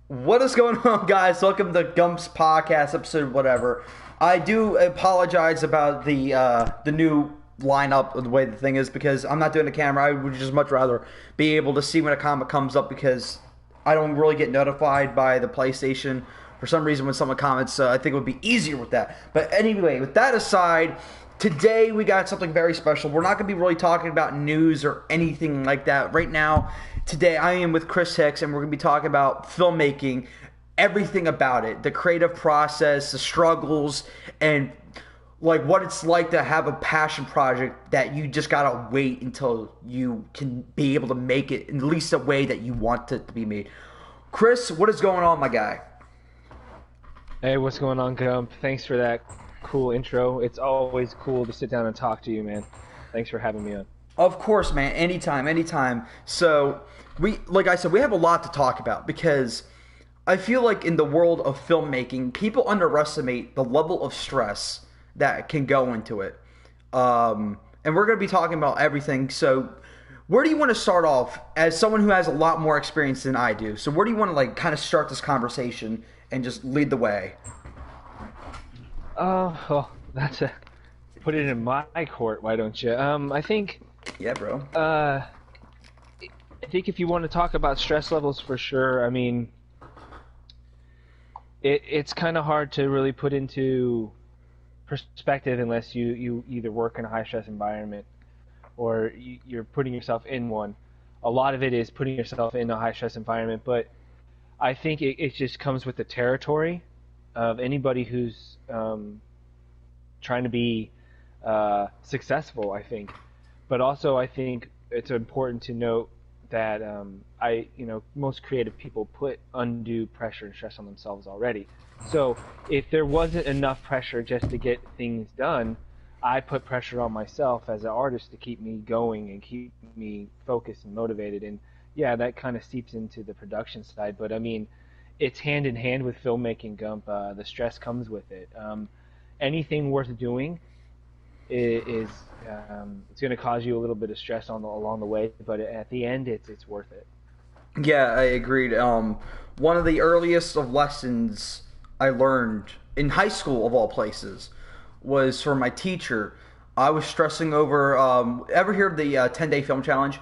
What is going on, guys? Welcome to Gumps podcast episode, whatever. I do apologize about the new lineup of the way the thing is because I'm not doing the camera. I would just much rather be able to see when a comic comes up because I don't really get notified by the PlayStation for some reason when someone comments. So I think it would be easier with that. But anyway, with that aside, today we got something very special. We're not going to be really talking about news or anything like that right now. Today I am with Chris Hicks, and we're going to be talking about filmmaking, everything about it, the creative process, the struggles, and like what it's like to have a passion project that you just gotta wait until you can be able to make it in at least a way that you want it to be made. Chris, what is going on, my guy? Hey, what's going on, Gump? Thanks for that cool intro. It's always cool to sit down and talk to you, man. Thanks for having me on. Of course, man. Anytime. So, like I said, we have a lot to talk about because I feel like in the world of filmmaking, people underestimate the level of stress that can go into it. And we're going to be talking about everything. So, where do you want to start off as someone who has a lot more experience than I do? So, where do you want to kind of start this conversation and just lead the way? Well, that's a put it in my court, why don't you? I think. Yeah, bro. I think if you want to talk about stress levels, for sure. I mean, it's kind of hard to really put into perspective unless you either work in a high stress environment or you're putting yourself in one. A lot of it is putting yourself in a high stress environment, but I think it just comes with the territory of anybody who's trying to be successful, I think. But also, I think it's important to note that most creative people put undue pressure and stress on themselves already. So if there wasn't enough pressure just to get things done, I put pressure on myself as an artist to keep me going and keep me focused and motivated. And yeah, that kind of seeps into the production side. But I mean, it's hand in hand with filmmaking, Gump. The stress comes with it. Anything worth doing is it's going to cause you a little bit of stress along the way, but at the end, it's worth it. Yeah, I agreed. One of the earliest of lessons I learned in high school, of all places, was from my teacher. I was stressing over. Ever hear of the 10-day film challenge?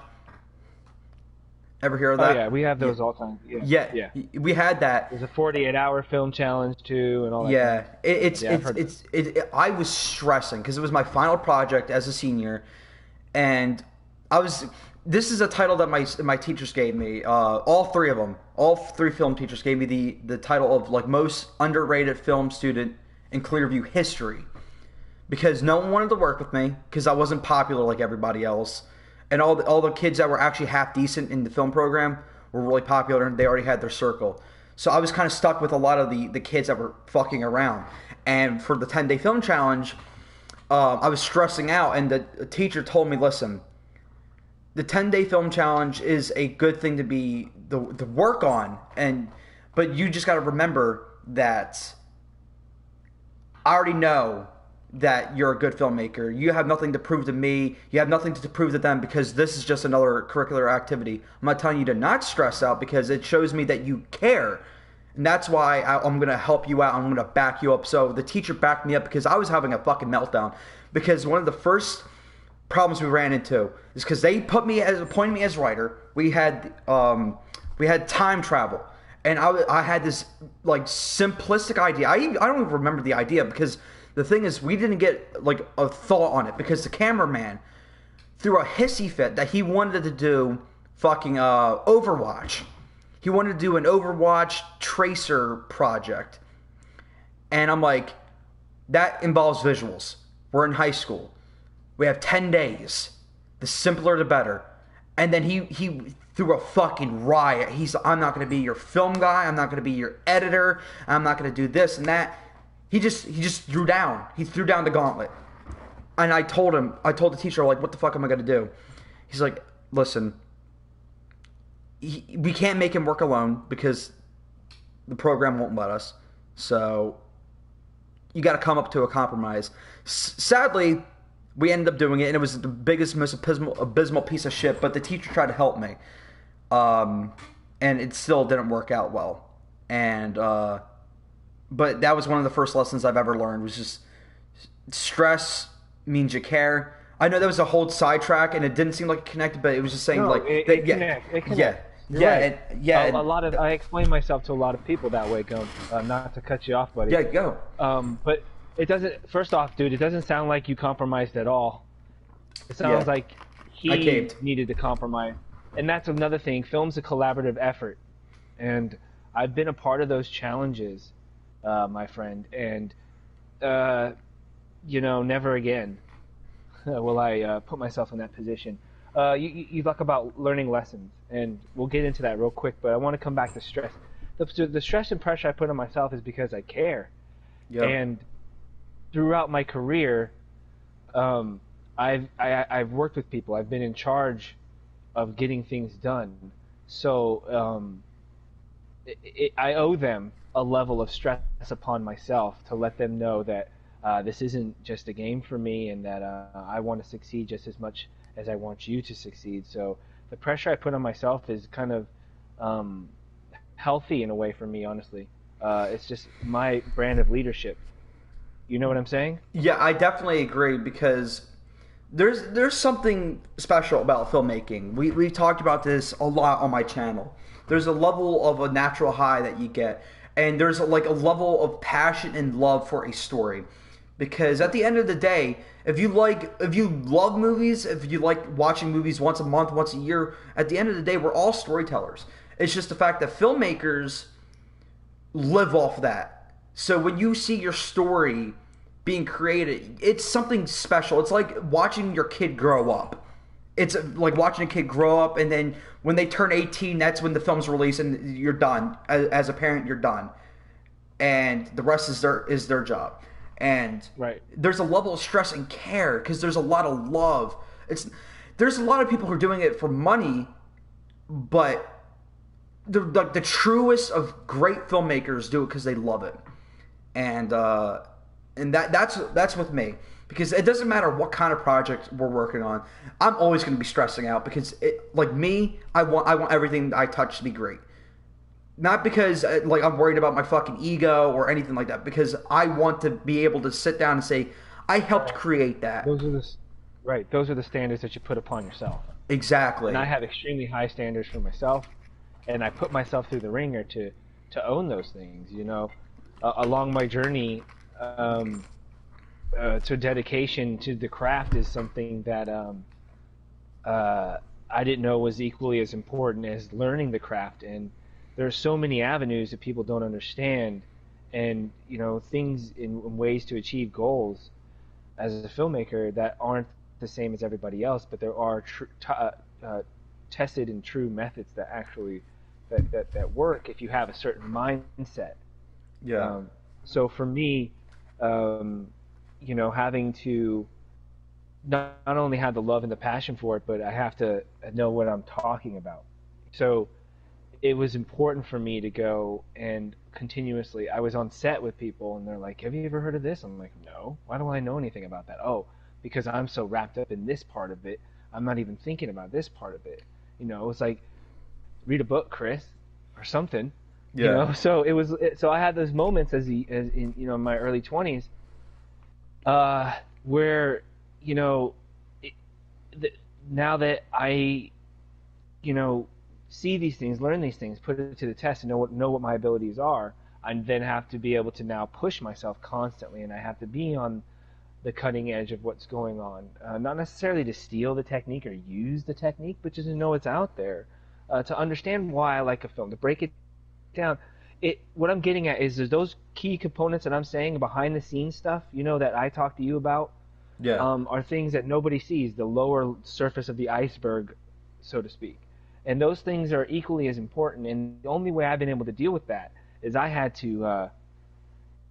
Ever hear of that? Oh yeah, we have those all the time. Yeah, we had that. There's a 48-hour film challenge too, and all that. Yeah, I I was stressing because it was my final project as a senior, and I was. This is a title that my teachers gave me. All three of them, all three film teachers gave me the title of like most underrated film student in Clearview history, because no one wanted to work with me because I wasn't popular like everybody else. And all the kids that were actually half decent in the film program were really popular, and they already had their circle. So I was kind of stuck with a lot of the kids that were fucking around. And for the 10-day film challenge, I was stressing out, and the teacher told me, listen, the 10-day film challenge is a good thing to be the work on, but you just got to remember that I already know that you're a good filmmaker. You have nothing to prove to me. You have nothing to prove to them because this is just another curricular activity. I'm not telling you to not stress out because it shows me that you care. And that's why I'm going to help you out. I'm going to back you up. So the teacher backed me up because I was having a fucking meltdown. Because one of the first problems we ran into is because they appointed me as writer. We had time travel. And I had this like simplistic idea. I don't even remember the idea because the thing is, we didn't get like a thought on it because the cameraman threw a hissy fit that he wanted to do fucking Overwatch. He wanted to do an Overwatch tracer project. And I'm like, that involves visuals. We're in high school. We have 10 days. The simpler the better. And then he threw a fucking riot. I'm not going to be your film guy. I'm not going to be your editor. I'm not going to do this and that. He just threw down. He threw down the gauntlet. And I told the teacher, like, what the fuck am I going to do? He's like, listen, we can't make him work alone because the program won't let us. So you got to come up to a compromise. Sadly, we ended up doing it, and it was the biggest, most abysmal piece of shit, but the teacher tried to help me. And it still didn't work out well. and but that was one of the first lessons I've ever learned. Was just stress means you care. I know that was a whole sidetrack, and it didn't seem like it connected, but it was just saying No, like it, that. it Yeah, connects. It yeah, connects. You're yeah, right. and yeah, A lot of and, I explain myself to a lot of people that way, Gump. Not to cut you off, buddy. yeah. Go. But it doesn't. First off, dude, it doesn't sound like you compromised at all. It Yeah, sounds like I he caved. needed to compromise, and that's another thing. Film's a collaborative effort, and I've been a part of those challenges, my friend, and uh, never again will I put myself in that position. You talk about learning lessons, and we'll get into that real quick. But I want to come back to stress. The stress and pressure I put on myself is because I care, Yep. and throughout my career, I've worked with people. I've been in charge of getting things done. So I owe them a level of stress upon myself to let them know that this isn't just a game for me, and that I want to succeed just as much as I want you to succeed. So the pressure I put on myself is kind of um, healthy in a way for me, honestly. It's just my brand of leadership. You know what I'm saying? Yeah, I definitely agree because there's something special about filmmaking. We talked about this a lot on my channel. There's a level of a natural high that you get, and there's like a level of passion and love for a story. Because at the end of the day, if you love movies, if you like watching movies once a month, once a year, at the end of the day, we're all storytellers. It's just the fact that filmmakers live off that. So when you see your story being created, it's something special. It's like watching your kid grow up. It's like watching a kid grow up, and then when they turn 18, that's when the film's released, and you're done. As a parent, you're done, and the rest is their job. And Right. there's a level of stress and care because there's a lot of love. It's there's a lot of people who are doing it for money, but the truest of great filmmakers do it because they love it, and that's with me because it doesn't matter what kind of project we're working on. I'm always going to be stressing out because like me, I want everything I touch to be great. Not because like I'm worried about my fucking ego or anything like that. Because I want to be able to sit down and say, I helped create that. Those are right. Those are the standards that you put upon yourself. Exactly. And I have extremely high standards for myself, and I put myself through the ringer to own those things. Along my journey to dedication to the craft is something that I didn't know was equally as important as learning the craft. And there are so many avenues that people don't understand, and things in ways to achieve goals as a filmmaker that aren't the same as everybody else, but there are tested and true methods that actually that work if you have a certain mindset. Yeah. So for me, having to not only have the love and the passion for it, but I have to know what I'm talking about. So it was important for me to go and continuously. I was on set with people, and they're like, "Have you ever heard of this?" I'm like, "No. Why do I know anything about that?" "Oh, because I'm so wrapped up in this part of it, I'm not even thinking about this part of it." It's like, read a book, Chris, or something. Yeah. So so I had those moments as in my early 20s, where it, now that I see these things, learn these things, put it to the test, and know what my abilities are, I then have to be able to now push myself constantly, and I have to be on the cutting edge of what's going on. Not necessarily to steal the technique or use the technique, but just to know it's out there, to understand why I like a film, to break it down. What I'm getting at is those key components that I'm saying, behind the scenes stuff, that I talk to you about, Yeah. are things that nobody sees, the lower surface of the iceberg, so to speak. And those things are equally as important. And the only way I've been able to deal with that is I had to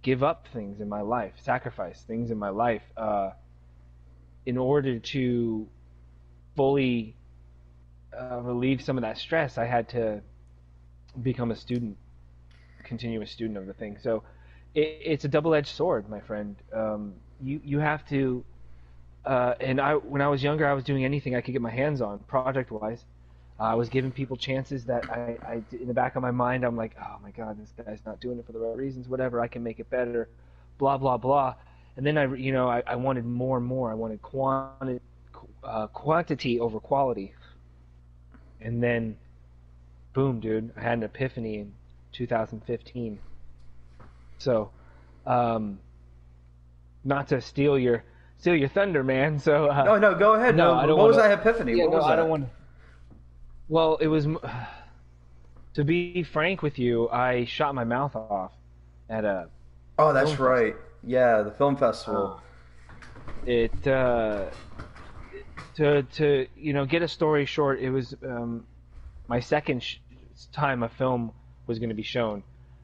give up things in my life, sacrifice things in my life, in order to fully relieve some of that stress. I had to become a student, continuous student of the thing. So it's a double-edged sword, my friend. You have to. And when I was younger, I was doing anything I could get my hands on, project-wise. I was giving people chances that in the back of my mind, I'm like, oh my God, this guy's not doing it for the right reasons. Whatever, I can make it better. Blah blah blah. And then I wanted more and more. I wanted quantity over quality. And then, boom, dude, I had an epiphany in 2015. So, not to steal your thunder, man. So no, go ahead. No, no, I don't what was wanna, that epiphany? Yeah, what no, was that? I don't want to. Well, it was. To be frank with you, I shot my mouth off at a. Oh, that's right. Yeah, the film festival. To get a story short, it was my second time a film was going to be shown.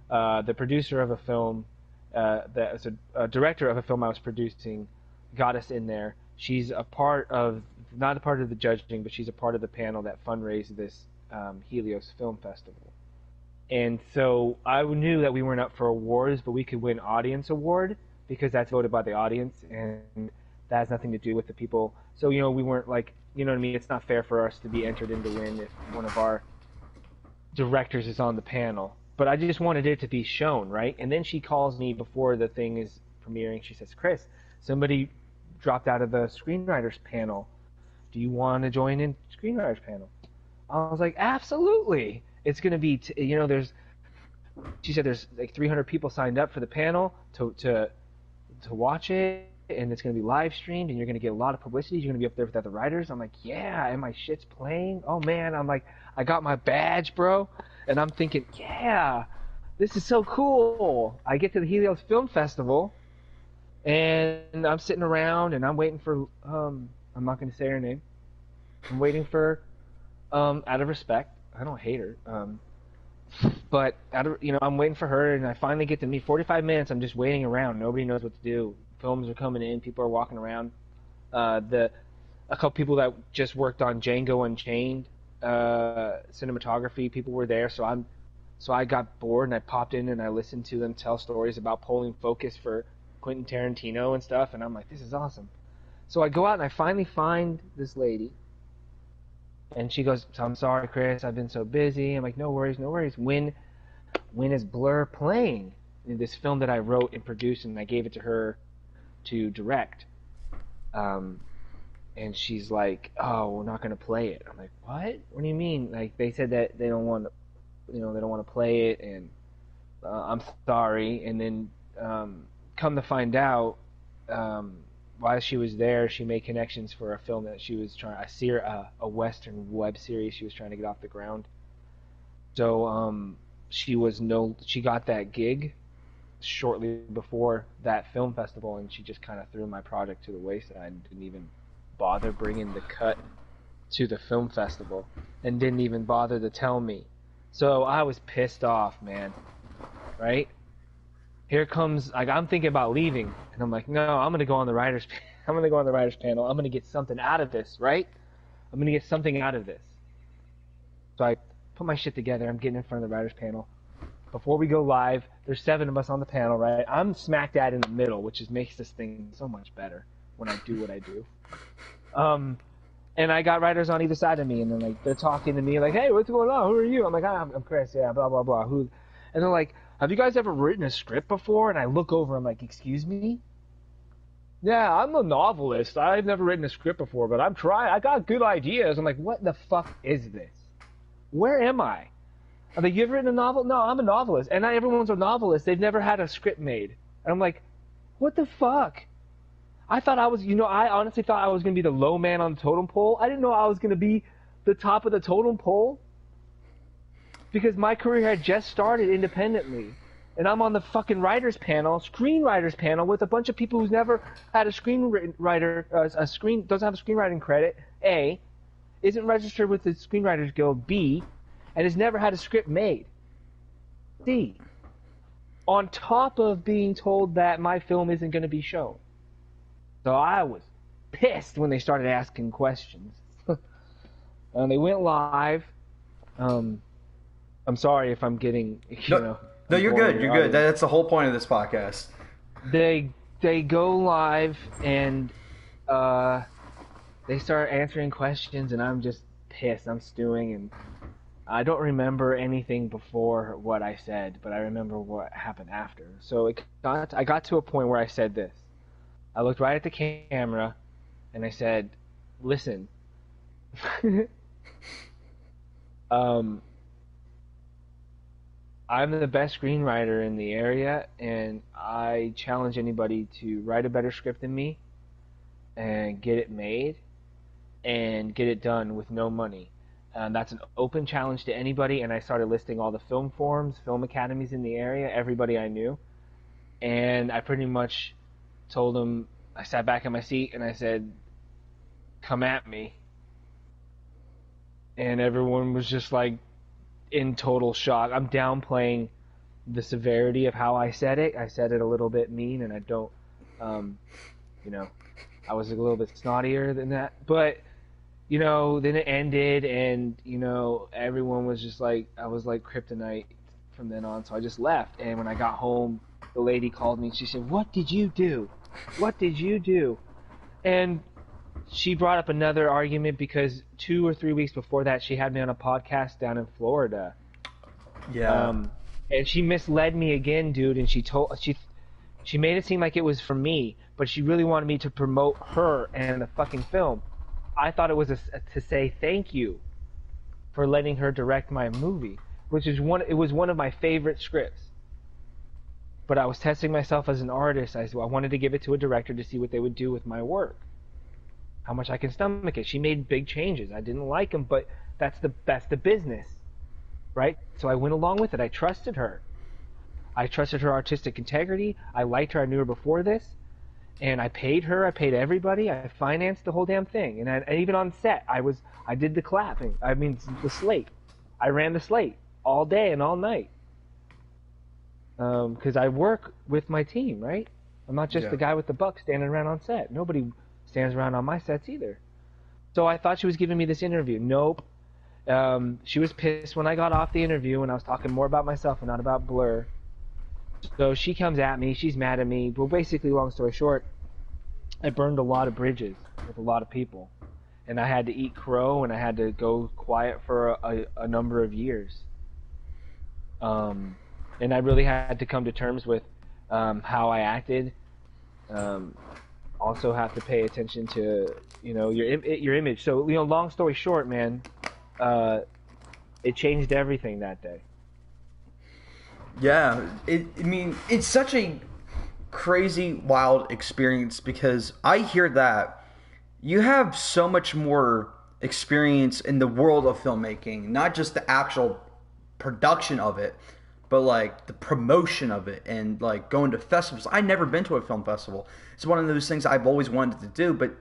The producer of a film, that was a director of a film I was producing, got us in there. She's not a part of the judging, but she's a part of the panel that fundraised this Helios Film Festival. And so I knew that we weren't up for awards, but we could win audience award because that's voted by the audience, and that has nothing to do with the people. So, we weren't like, you know what I mean? It's not fair for us to be entered in to win if one of our directors is on the panel. But I just wanted it to be shown, right? And then she calls me before the thing is premiering. She says, Chris, somebody dropped out of the screenwriters panel. Do you want to join in screenwriters panel? I was like, absolutely. It's going to be, she said there's like 300 people signed up for the panel to watch it, and it's going to be live streamed, and you're going to get a lot of publicity. You're going to be up there with other writers. I'm like, yeah, and my shit's playing. Oh man, I'm like, I got my badge, bro, and I'm thinking, yeah, this is so cool. I get to the Helios Film Festival, and I'm sitting around, and I'm waiting for, I'm not going to say her name. I'm waiting for, out of respect, I don't hate her, but I'm waiting for her, and I finally get to meet. 45 minutes, I'm just waiting around. Nobody knows what to do. Films are coming in, people are walking around. A couple people that just worked on Django Unchained cinematography, people were there, so I got bored, and I popped in and I listened to them tell stories about pulling focus for Quentin Tarantino and stuff, and I'm like, this is awesome. So I go out and I finally find this lady, and she goes, I'm sorry, Chris, I've been so busy. I'm like, no worries. When is Blur playing? In this film that I wrote and produced, and I gave it to her to direct. And she's like, oh, we're not going to play it. I'm like, what do you mean? Like, they said that they don't want to, they don't want to play it, and I'm sorry. And then come to find out, while she was there, she made connections for a film that she was trying, a Western web series she was trying to get off the ground. So she got that gig shortly before that film festival, and she just kind of threw my project to the wayside and didn't even bother bringing the cut to the film festival, and didn't even bother to tell me. So I was pissed off, man. Right? Here comes, like, I'm thinking about leaving, and I'm like, no, I'm gonna go on the writers panel. I'm gonna get something out of this, right? I'm gonna get something out of this. So I put my shit together. I'm getting in front of the writers panel. Before we go live, there's 7 of us on the panel, right? I'm smack dab in the middle, which makes this thing so much better when I do what I do. And I got writers on either side of me, and then like they're talking to me like, hey, what's going on? Who are you? I'm like, I'm Chris, yeah, blah blah blah. Who? And they're like, have you guys ever written a script before? And I look over, I'm like, excuse me? Yeah, I'm a novelist. I've never written a script before, but I'm trying. I got good ideas. I'm like, what the fuck is this? Where am I? Are they, you ever written a novel? No, I'm a novelist. And not everyone's a novelist. They've never had a script made. And I'm like, what the fuck? I thought I was, I honestly thought I was going to be the low man on the totem pole. I didn't know I was going to be the top of the totem pole. Because my career had just started independently. And I'm on the fucking screenwriters panel with a bunch of people who's never had a screenwriter, doesn't have a screenwriting credit, A, isn't registered with the Screenwriters Guild, B, and has never had a script made, C. On top of being told that my film isn't going to be shown. So I was pissed when they started asking questions. And they went live. I'm sorry if I'm getting, No, you're good. You're good. That's the whole point of this podcast. They go live and they start answering questions, and I'm just pissed. I'm stewing, and I don't remember anything before what I said, but I remember what happened after. So I got to a point where I said this. I looked right at the camera, and I said, "Listen, I'm the best screenwriter in the area, and I challenge anybody to write a better script than me and get it made and get it done with no money. That's an open challenge to anybody." And I started listing all the film forums, film academies in the area, everybody I knew. And I pretty much told them, I sat back in my seat and I said, "Come at me." And everyone was just like in total shock. I'm downplaying the severity of how I said it. I said it a little bit mean, and I don't, you know, I was a little bit snottier than that. But, you know, then it ended, and, you know, everyone was just like, I was like kryptonite from then on. So I just left. And when I got home, the lady called me and she said, "What did you do? What did you do?" And she brought up another argument because 2 or 3 weeks before that, she had me on a podcast down in Florida. Yeah. And she misled me again, dude. And she made it seem like it was for me, but she really wanted me to promote her and the fucking film. I thought it was to say thank you for letting her direct my movie, which is it was one of my favorite scripts. But I was testing myself as an artist. I wanted to give it to a director to see what they would do with my work, how much I can stomach it. She made big changes. I didn't like them, but that's the business, right? So I went along with it. I trusted her. I trusted her artistic integrity. I liked her. I knew her before this, and I paid her. I paid everybody. I financed the whole damn thing. And even on set, I did the clapping. I mean, the slate. I ran the slate all day and all night. Because I work with my team, right? I'm not just the guy with the buck standing around on set. Nobody stands around on my sets either. So I thought she was giving me this interview. Nope. She was pissed when I got off the interview and I was talking more about myself and not about Blur. So she comes at me. She's mad at me. Well, basically, long story short, I burned a lot of bridges with a lot of people. And I had to eat crow and I had to go quiet for a number of years. And I really had to come to terms with how I acted. Also have to pay attention to, you know, your image. So, you know, long story short, man, it changed everything that day. Yeah, I mean, it's such a crazy, wild experience because I hear that you have so much more experience in the world of filmmaking, not just the actual production of it, but like the promotion of it and like going to festivals. I've never been to a film festival. It's one of those things I've always wanted to do, but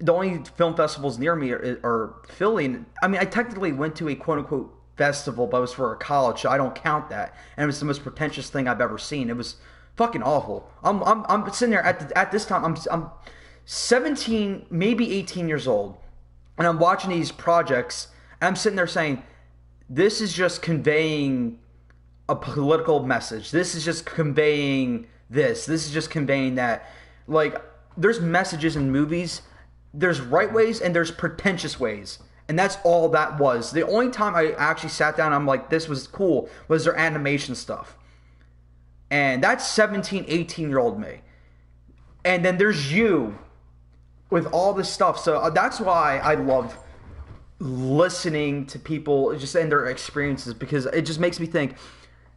the only film festivals near me are Philly. And, I mean, I technically went to a quote-unquote festival, but it was for a college, so I don't count that. And it was the most pretentious thing I've ever seen. It was fucking awful. I'm sitting there at this time. I'm 17, maybe 18 years old, and I'm watching these projects, and I'm sitting there saying, "This is just conveying a political message. This is just conveying this. This is just conveying that." Like, there's messages in movies. There's right ways and there's pretentious ways. And that's all that was. The only time I actually sat down and I'm like, this was cool, was their animation stuff. And that's 17, 18-year-old me. And then there's you with all this stuff. So that's why I love listening to people just and their experiences, because it just makes me think,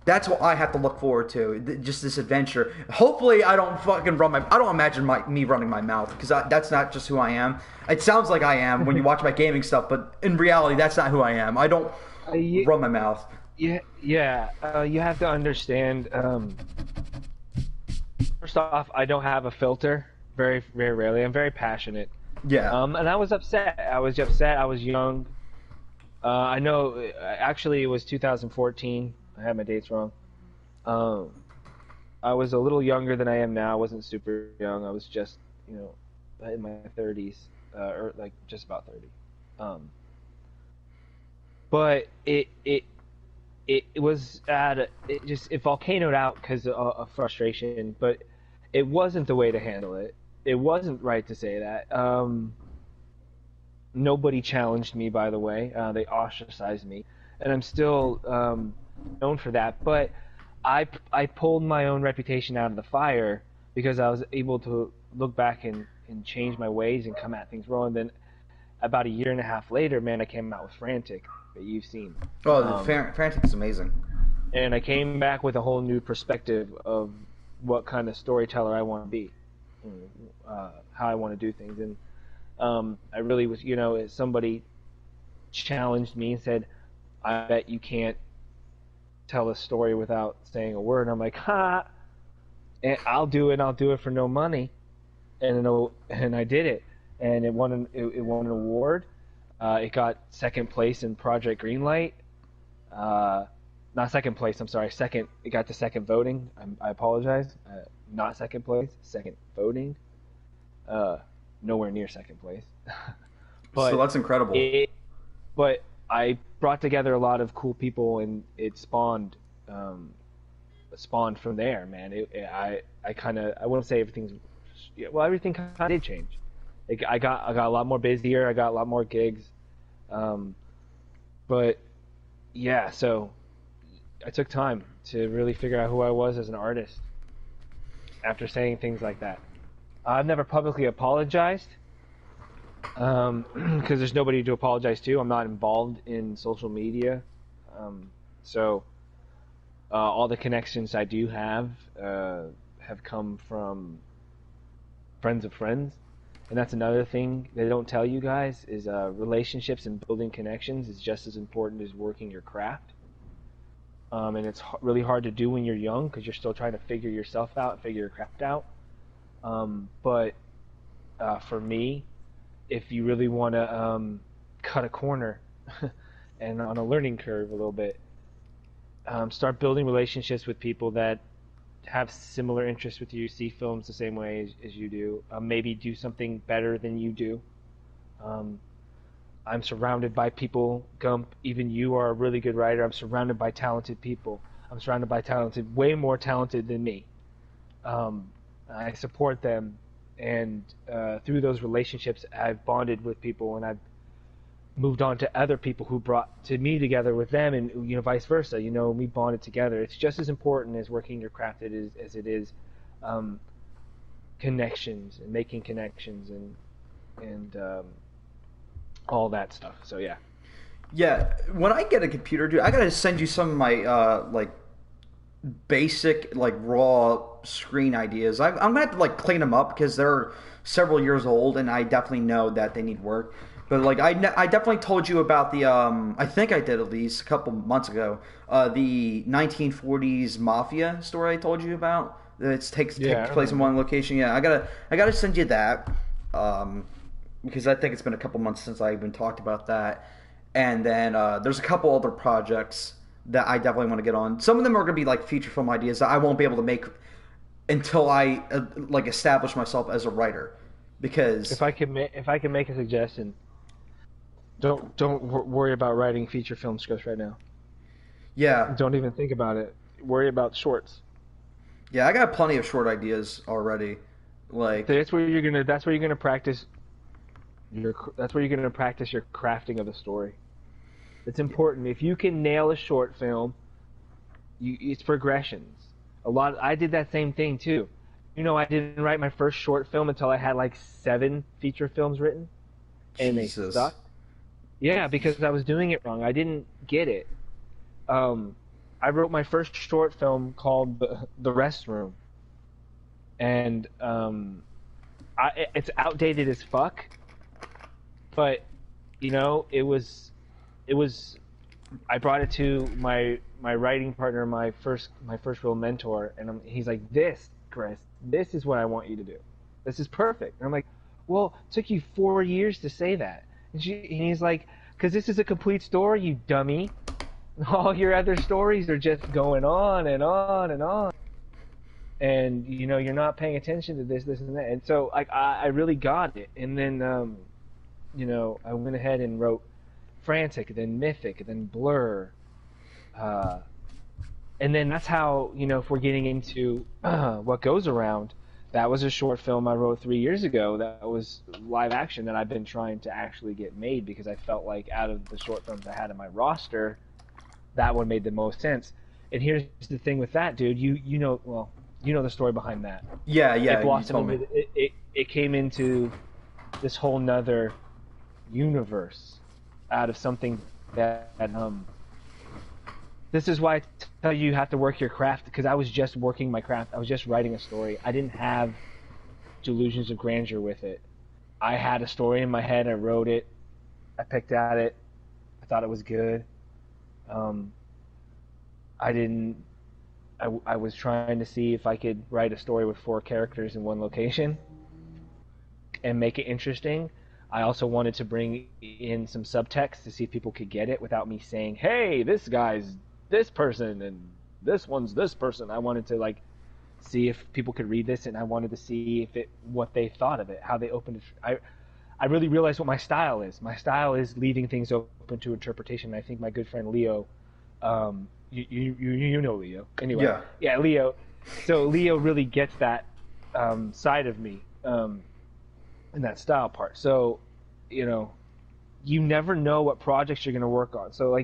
that's what I have to look forward to, just this adventure. Hopefully I don't fucking I don't imagine me running my mouth, because that's not just who I am. It sounds like I am when you watch my gaming stuff, but in reality, that's not who I am. I don't run my mouth. Yeah, you have to understand, first off, I don't have a filter, very, very rarely. I'm very passionate. Yeah. And I was upset. I was young. I know, actually, it was 2014. I had my dates wrong. I was a little younger than I am now. I wasn't super young. I was just, you know, in my 30s, or like just about 30. But it was it volcanoed out because of frustration. But it wasn't the way to handle it. It wasn't right to say that. Nobody challenged me, by the way. They ostracized me, and I'm still known for that. But I pulled my own reputation out of the fire because I was able to look back and change my ways and come at things wrong. And then about a year and a half later, man, I came out with Frantic that you've seen. Oh, the Frantic is amazing. And I came back with a whole new perspective of what kind of storyteller I want to be, how I want to do things. And I really was, as somebody challenged me and said, I bet you can't tell a story without saying a word. And I'm like, ha, and I'll do it. I'll do it for no money. And I did it. And it won an award. It got second place in Project Greenlight. Not second place, I'm sorry. Second, it got to second voting. I apologize. Not second place, second voting. Nowhere near second place. But so that's incredible. But I brought together a lot of cool people, and it spawned from there, man. I wouldn't say everything's, well, everything kind of did change. I got a lot more busier. I got a lot more gigs. But yeah, so I took time to really figure out who I was as an artist after saying things like that. I've never publicly apologized because there's nobody to apologize to. I'm not involved in social media. So all the connections I do have come from friends of friends. And that's another thing they don't tell you guys is relationships and building connections is just as important as working your craft. And it's really hard to do when you're young because you're still trying to figure yourself out, figure your craft out. But for me, if you really want to cut a corner and on a learning curve a little bit, start building relationships with people that have similar interests with you, see films the same way as you do, maybe do something better than you do. I'm surrounded by people, Gump, even you are a really good writer. I'm surrounded by talented people. I'm surrounded by way more talented than me. I support them, and through those relationships, I've bonded with people, and I've moved on to other people who brought to me together with them, and vice versa. We bonded together. It's just as important as working your craft as it is connections and making connections and all that stuff. So yeah. Yeah, when I get a computer, dude, I gotta send you some of my basic raw screen ideas. I'm gonna have to clean them up because they're several years old, and I definitely know that they need work. But I definitely told you about the I think I did at least a couple months ago the 1940s mafia story I told you about. It takes place in one location. Yeah, I gotta send you that because I think it's been a couple months since I even talked about that. And then there's a couple other projects that I definitely want to get on. Some of them are going to be feature film ideas that I won't be able to make until I establish myself as a writer. Because if I can make a suggestion, don't worry about writing feature film scripts right now. Yeah. Don't even think about it. Worry about shorts. Yeah, I got plenty of short ideas already. That's where you're gonna practice. That's where you're gonna practice your crafting of the story. It's important. If you can nail a short film, it's progressions. I did that same thing too. I didn't write my first short film until I had 7 feature films written, and they sucked. Yeah, because I was doing it wrong. I didn't get it. I wrote my first short film called The Restroom, and it's outdated as fuck. But it was. I brought it to my writing partner, my first real mentor, and he's like, "This, Chris, this is what I want you to do. This is perfect." And I'm like, "Well, it took you 4 years to say that." And he's like, "'Cause this is a complete story, you dummy. All your other stories are just going on and on and on. And you're not paying attention to this, and that." And so I really got it. And then I went ahead and wrote Frantic, then Mythic, then Blur, and then that's how if we're getting into what goes around, that was a short film I wrote 3 years ago. That was live action that I've been trying to actually get made because I felt like out of the short films I had in my roster, that one made the most sense. And here's the thing with that, dude. You know the story behind that. Yeah, It blossomed into it came into this whole nother universe out of something that this is why I tell you have to work your craft, because I was just working my craft. I was just writing a story. I didn't have delusions of grandeur with it. I had a story in my head. I wrote it. I picked at it. I thought it was good. I was trying to see if I could write a story with 4 characters in one location and make it interesting. I also wanted to bring in some subtext to see if people could get it without me saying, hey, this guy's this person and this one's this person. I wanted to see if people could read this, and I wanted to see what they thought of it, how they opened it. I really realized what my style is. My style is leaving things open to interpretation. I think my good friend Leo, you know Leo. Anyway, yeah, Leo. So Leo really gets that side of me and that style part. So, you never know what projects you're going to work on. So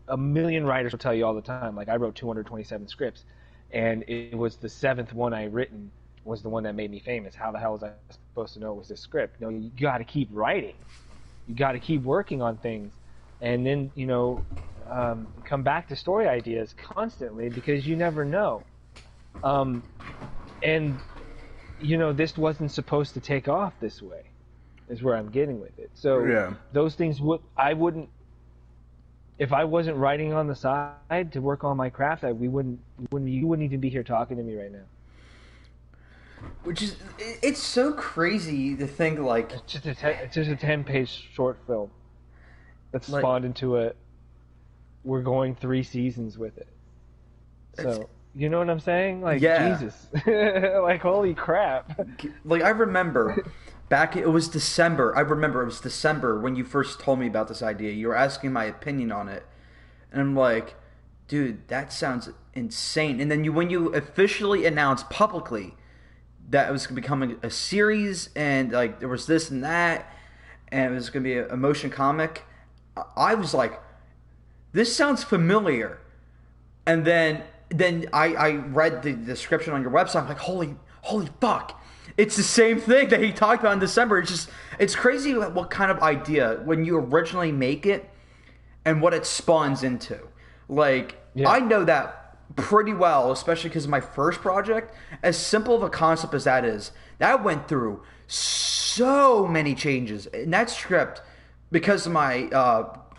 a million writers will tell you all the time, I wrote 227 scripts, and it was the 7th one I written was the one that made me famous. How the hell was I supposed to know it was this script? No, you got to keep writing. You got to keep working on things, and then come back to story ideas constantly, because you never know. And this wasn't supposed to take off this way, is where I'm getting with it. So those things I wouldn't. If I wasn't writing on the side to work on my craft, you wouldn't even be here talking to me right now. It's so crazy to think it's just a 10-page short film that spawned into we're going 3 seasons with it. So you know what I'm saying? Jesus, holy crap! I remember. It was December. I remember it was December when you first told me about this idea. You were asking my opinion on it. And I'm like, dude, that sounds insane. And then when you officially announced publicly that it was becoming a series, and there was this and that, and it was going to be a motion comic, I was like, this sounds familiar. And then I read the description on your website. I'm like, holy fuck. It's the same thing that he talked about in December. It's crazy what kind of idea when you originally make it and what it spawns into. I know that pretty well, especially because of my first project. As simple of a concept as that is, that went through so many changes. And that script, because of my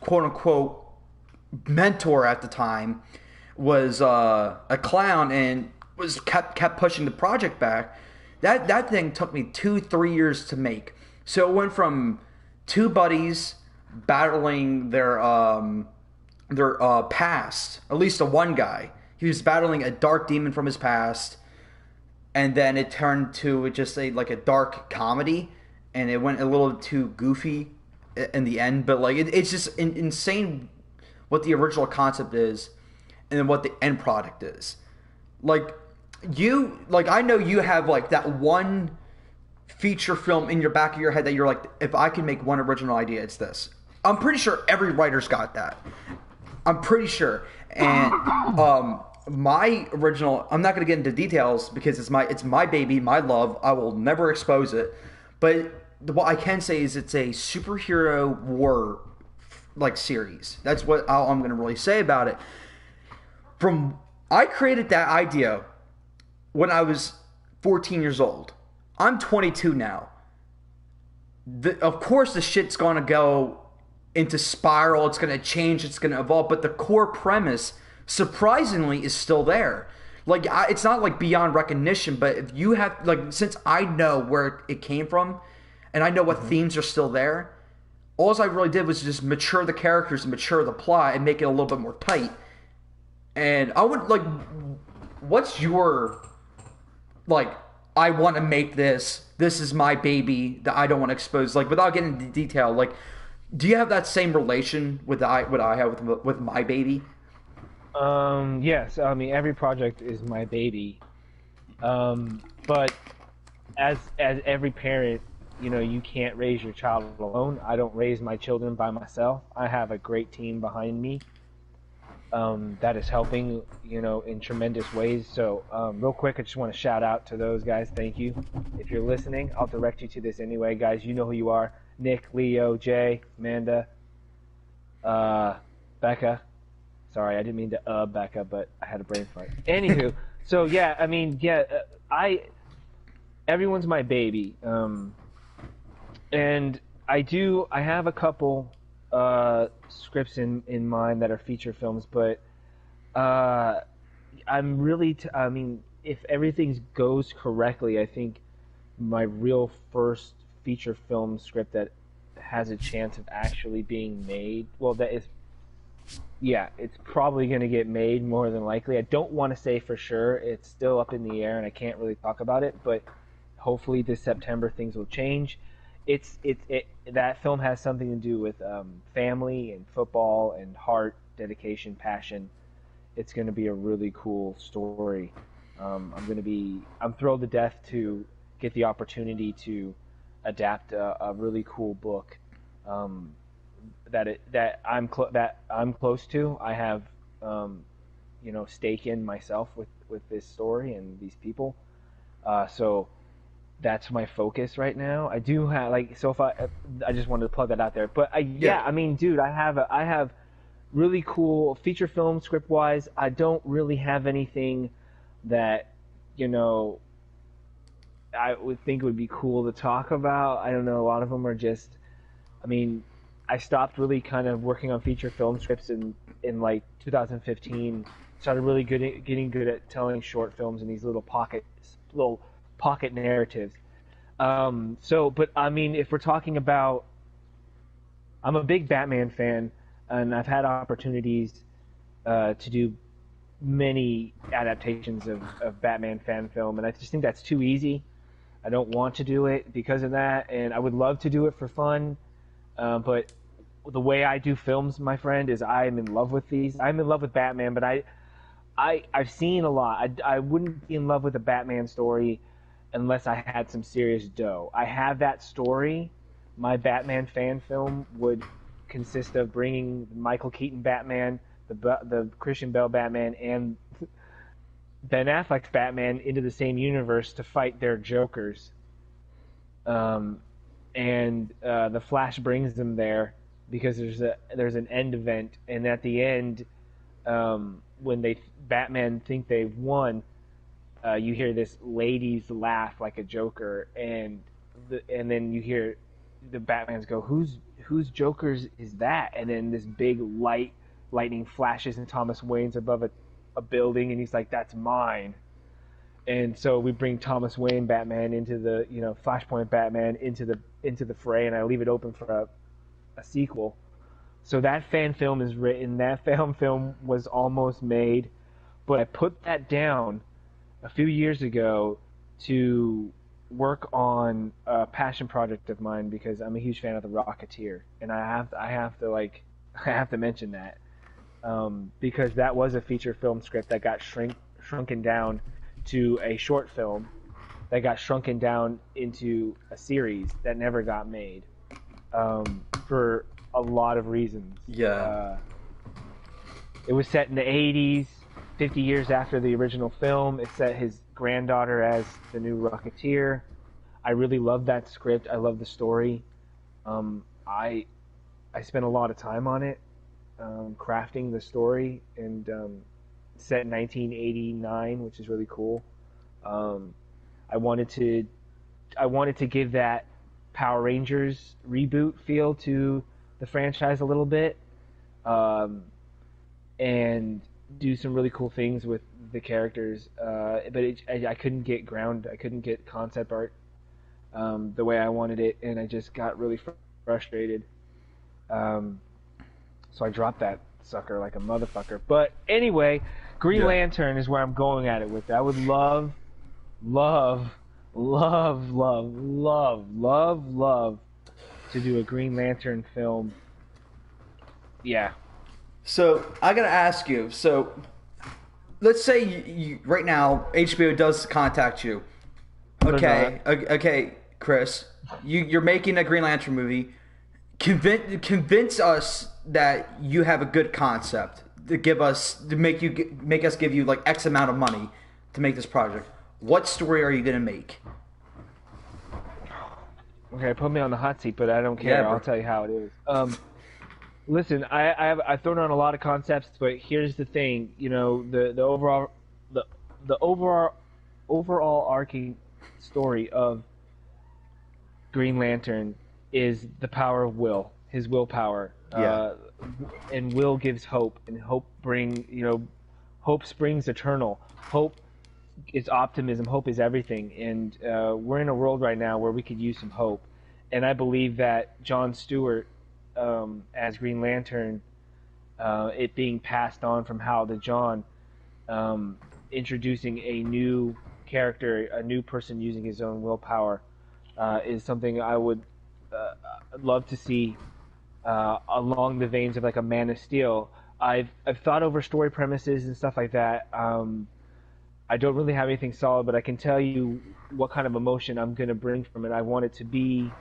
quote-unquote mentor at the time, was a clown and kept pushing the project back. That thing took me 2-3 years to make. So it went from 2 buddies battling their past. At least the one guy, he was battling a dark demon from his past, and then it turned to just a dark comedy, and it went a little too goofy in the end. But it's just insane what the original concept is, and then what the end product is. I know you have that one feature film in your back of your head that you're if I can make one original idea, it's this. I'm pretty sure every writer's got that. I'm pretty sure. And my original, I'm not going to get into details because it's my baby, my love. I will never expose it. But what I can say is it's a superhero war series. That's what I'm going to really say about it. I created that idea when I was 14 years old. I'm 22 now. Of course, the shit's going to go into spiral. It's going to change. It's going to evolve. But the core premise, surprisingly, is still there. It's not beyond recognition. But if you have since I know where it came from, and I know what themes are still there, all I really did was just mature the characters and mature the plot and make it a little bit more tight. And I would what's your I want to make this. This is my baby that I don't want to expose. Without getting into detail, do you have that same relation with what I have with my baby? Yes. I mean, every project is my baby. But as every parent, you can't raise your child alone. I don't raise my children by myself. I have a great team behind me that is helping, in tremendous ways. So, real quick, I just want to shout out to those guys. Thank you. If you're listening, I'll direct you to this anyway, guys. You know who you are: Nick, Leo, Jay, Amanda, Becca. Sorry, I didn't mean to Becca, but I had a brain fart. Anywho, so yeah, I mean, yeah, everyone's my baby, and I have a couple scripts in mind that are feature films, but I'm really, I mean, if everything goes correctly, I think my real first feature film script that has a chance of actually being made, well, yeah, it's probably going to get made more than likely. I don't want to say for sure. It's still up in the air, and I can't really talk about it, but hopefully this September things will change. That film has something to do with family and football and heart, dedication, passion. It's going to be a really cool story. I'm thrilled to death to get the opportunity to adapt a really cool book that I'm close to. I have stake in myself with this story and these people. So that's my focus right now. I do have if I just wanted to plug that out there. But I mean, dude, I have really cool feature film script wise. I don't really have anything that I would think would be cool to talk about. I don't know. A lot of them are just. I mean, I stopped really kind of working on feature film scripts in like 2015. Started really getting good at telling short films in these little pocket narratives. But I mean, if we're talking about, I'm a big Batman fan, and I've had opportunities to do many adaptations of Batman fan film, and I just think that's too easy. I don't want to do it because of that, and I would love to do it for fun, but the way I do films, my friend, is I'm in love with these. I'm in love with Batman, but I've seen a lot. I wouldn't be in love with a Batman story unless I had some serious dough. I have that story. My Batman fan film would consist of bringing Michael Keaton Batman, the Christian Bale Batman, and Ben Affleck's Batman into the same universe to fight their Jokers. And the Flash brings them there because there's an end event, and at the end, when Batman think they've won, you hear this lady's laugh like a Joker, and then you hear the Batmans go, whose Jokers is that? And then this big lightning flashes in Thomas Wayne's above a building, and he's like, that's mine. And so we bring Thomas Wayne Batman into the Flashpoint Batman into the fray, and I leave it open for a sequel. So that fan film is written. That fan film was almost made, but I put that down a few years ago to work on a passion project of mine because I'm a huge fan of The Rocketeer, and I have to mention that because that was a feature film script that got shrunken down to a short film that got shrunken down into a series that never got made for a lot of reasons. Yeah. It was set in the 80s, 50 years after the original film. It set his granddaughter as the new Rocketeer. I really love that script. I love the story. I spent a lot of time on it, crafting the story, and set in 1989, which is really cool. I wanted to give that Power Rangers reboot feel to the franchise a little bit, and do some really cool things with the characters. But I couldn't get I couldn't get concept art the way I wanted it, and I just got really frustrated. So I dropped that sucker like a motherfucker. But anyway, Green Lantern is where I'm going at it with. I would love to do a Green Lantern film. Yeah. So I gotta ask you. So let's say right now HBO does contact you. Okay, okay, Chris, you're making a Green Lantern movie. Convince us that you have a good concept to make us give you like X amount of money to make this project. What story are you gonna make? Okay, put me on the hot seat, but I don't care. Yeah, I'll tell you how it is. Listen, I've thrown out a lot of concepts, but here's the thing. You know, the overall arcing story of Green Lantern is the power of will, his willpower. Yeah. And will gives hope, and hope hope springs eternal. Hope is optimism. Hope is everything, and we're in a world right now where we could use some hope. And I believe that John Stewart, as Green Lantern, it being passed on from Hal to John, introducing a new character, a new person using his own willpower, is something I would love to see along the veins of like a Man of Steel. I've thought over story premises and stuff like that. I don't really have anything solid, but I can tell you what kind of emotion I'm going to bring from it. I want it to be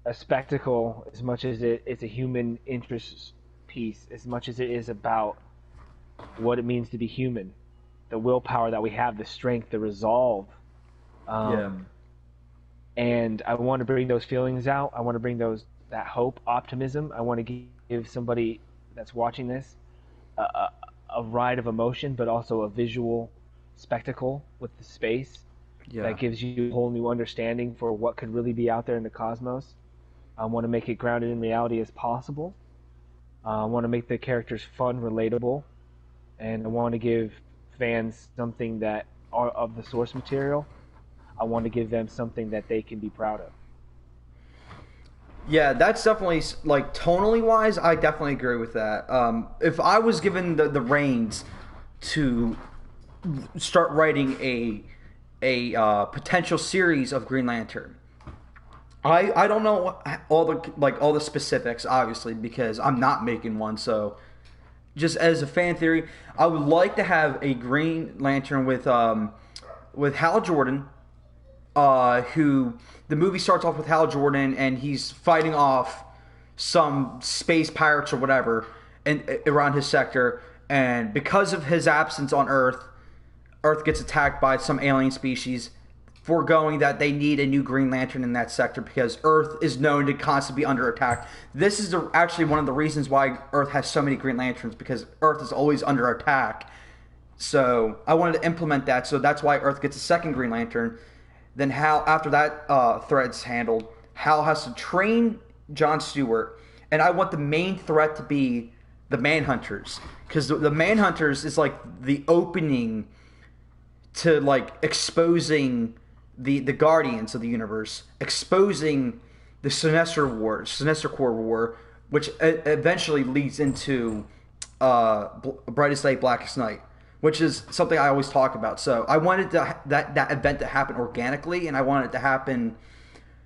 a spectacle as much as it's a human interest piece, as much as it is about what it means to be human, the willpower that we have, the strength, the resolve. And I want to bring those feelings out. I want to bring that hope, optimism. I want to give somebody that's watching this a ride of emotion, but also a visual spectacle with the space that gives you a whole new understanding for what could really be out there in the cosmos. I want to make it grounded in reality as possible. I want to make the characters fun, relatable, and I want to give fans something that are of the source material. I want to give them something that they can be proud of. Yeah, that's definitely, like, tonally wise, I definitely agree with that. If I was given the reins to start writing a potential series of Green Lantern, I don't know all the specifics, obviously, because I'm not making one. So, just as a fan theory, I would like to have a Green Lantern with Hal Jordan. Who the movie starts off with Hal Jordan, and he's fighting off some space pirates or whatever around his sector, and because of his absence on Earth gets attacked by some alien species, foregoing that they need a new Green Lantern in that sector because Earth is known to constantly be under attack. This is actually one of the reasons why Earth has so many Green Lanterns, because Earth is always under attack. So I wanted to implement that, so that's why Earth gets a second Green Lantern. Then Hal, after that threat's handled, Hal has to train John Stewart, and I want the main threat to be the Manhunters, because the Manhunters is like the opening to like exposing the Guardians of the Universe, exposing the Sinestro Corps War, which eventually leads into Brightest Night, Blackest Night, which is something I always talk about. So I wanted that event to happen organically, and I wanted it to happen,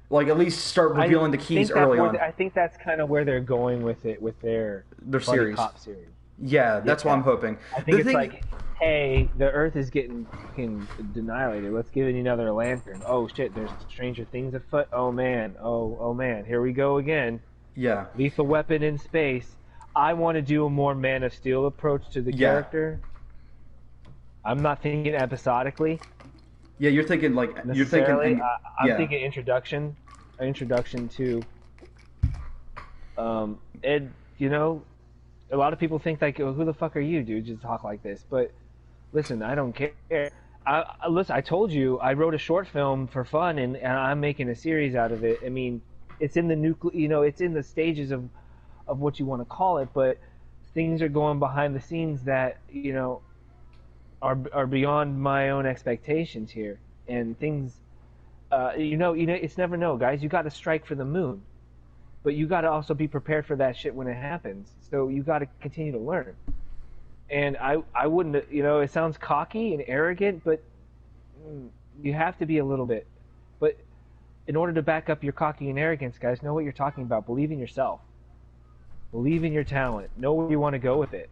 like, at least start revealing the keys early on. I think that's kind of where they're going with it, with their series. Cop series. Yeah, that's what I'm hoping. I think like, hey, the Earth is getting fucking annihilated. Let's give it another lantern. Oh shit, there's stranger things afoot. Oh man, oh man, here we go again. Yeah. Lethal weapon in space. I want to do a more Man of Steel approach to the character. I'm not thinking episodically. Yeah, you're thinking like I'm thinking introduction to. And you know, a lot of people think like, oh, who the fuck are you, dude? Just talk like this. But listen, I don't care. Listen, I told you I wrote a short film for fun, and I'm making a series out of it. I mean, it's in the it's in the stages of what you want to call it, but things are going behind the scenes that are beyond my own expectations here, and things, it's never know, guys. You got to strike for the moon, but you got to also be prepared for that shit when it happens. So you got to continue to learn. And I wouldn't, it sounds cocky and arrogant, but you have to be a little bit. But in order to back up your cocky and arrogance, guys, know what you're talking about. Believe in yourself. Believe in your talent. Know where you want to go with it.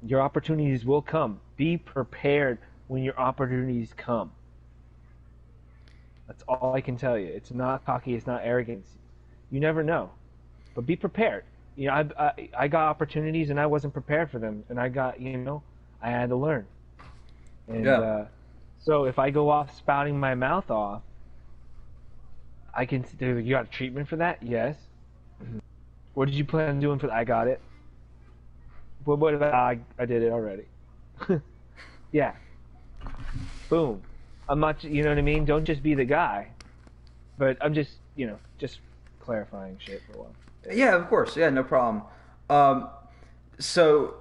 Your opportunities will come. Be prepared when your opportunities come. That's all I can tell you. It's not cocky. It's not arrogance. You never know, but be prepared. You know, I got opportunities and I wasn't prepared for them, and I had to learn. And so if I go off spouting my mouth off, I can. You got treatment for that? Yes. What did you plan on doing for that? I got it. But what about I did it already? Yeah. Boom. I'm not. You know what I mean? Don't just be the guy. But I'm just clarifying shit for a while. Yeah, of course. Yeah, no problem. So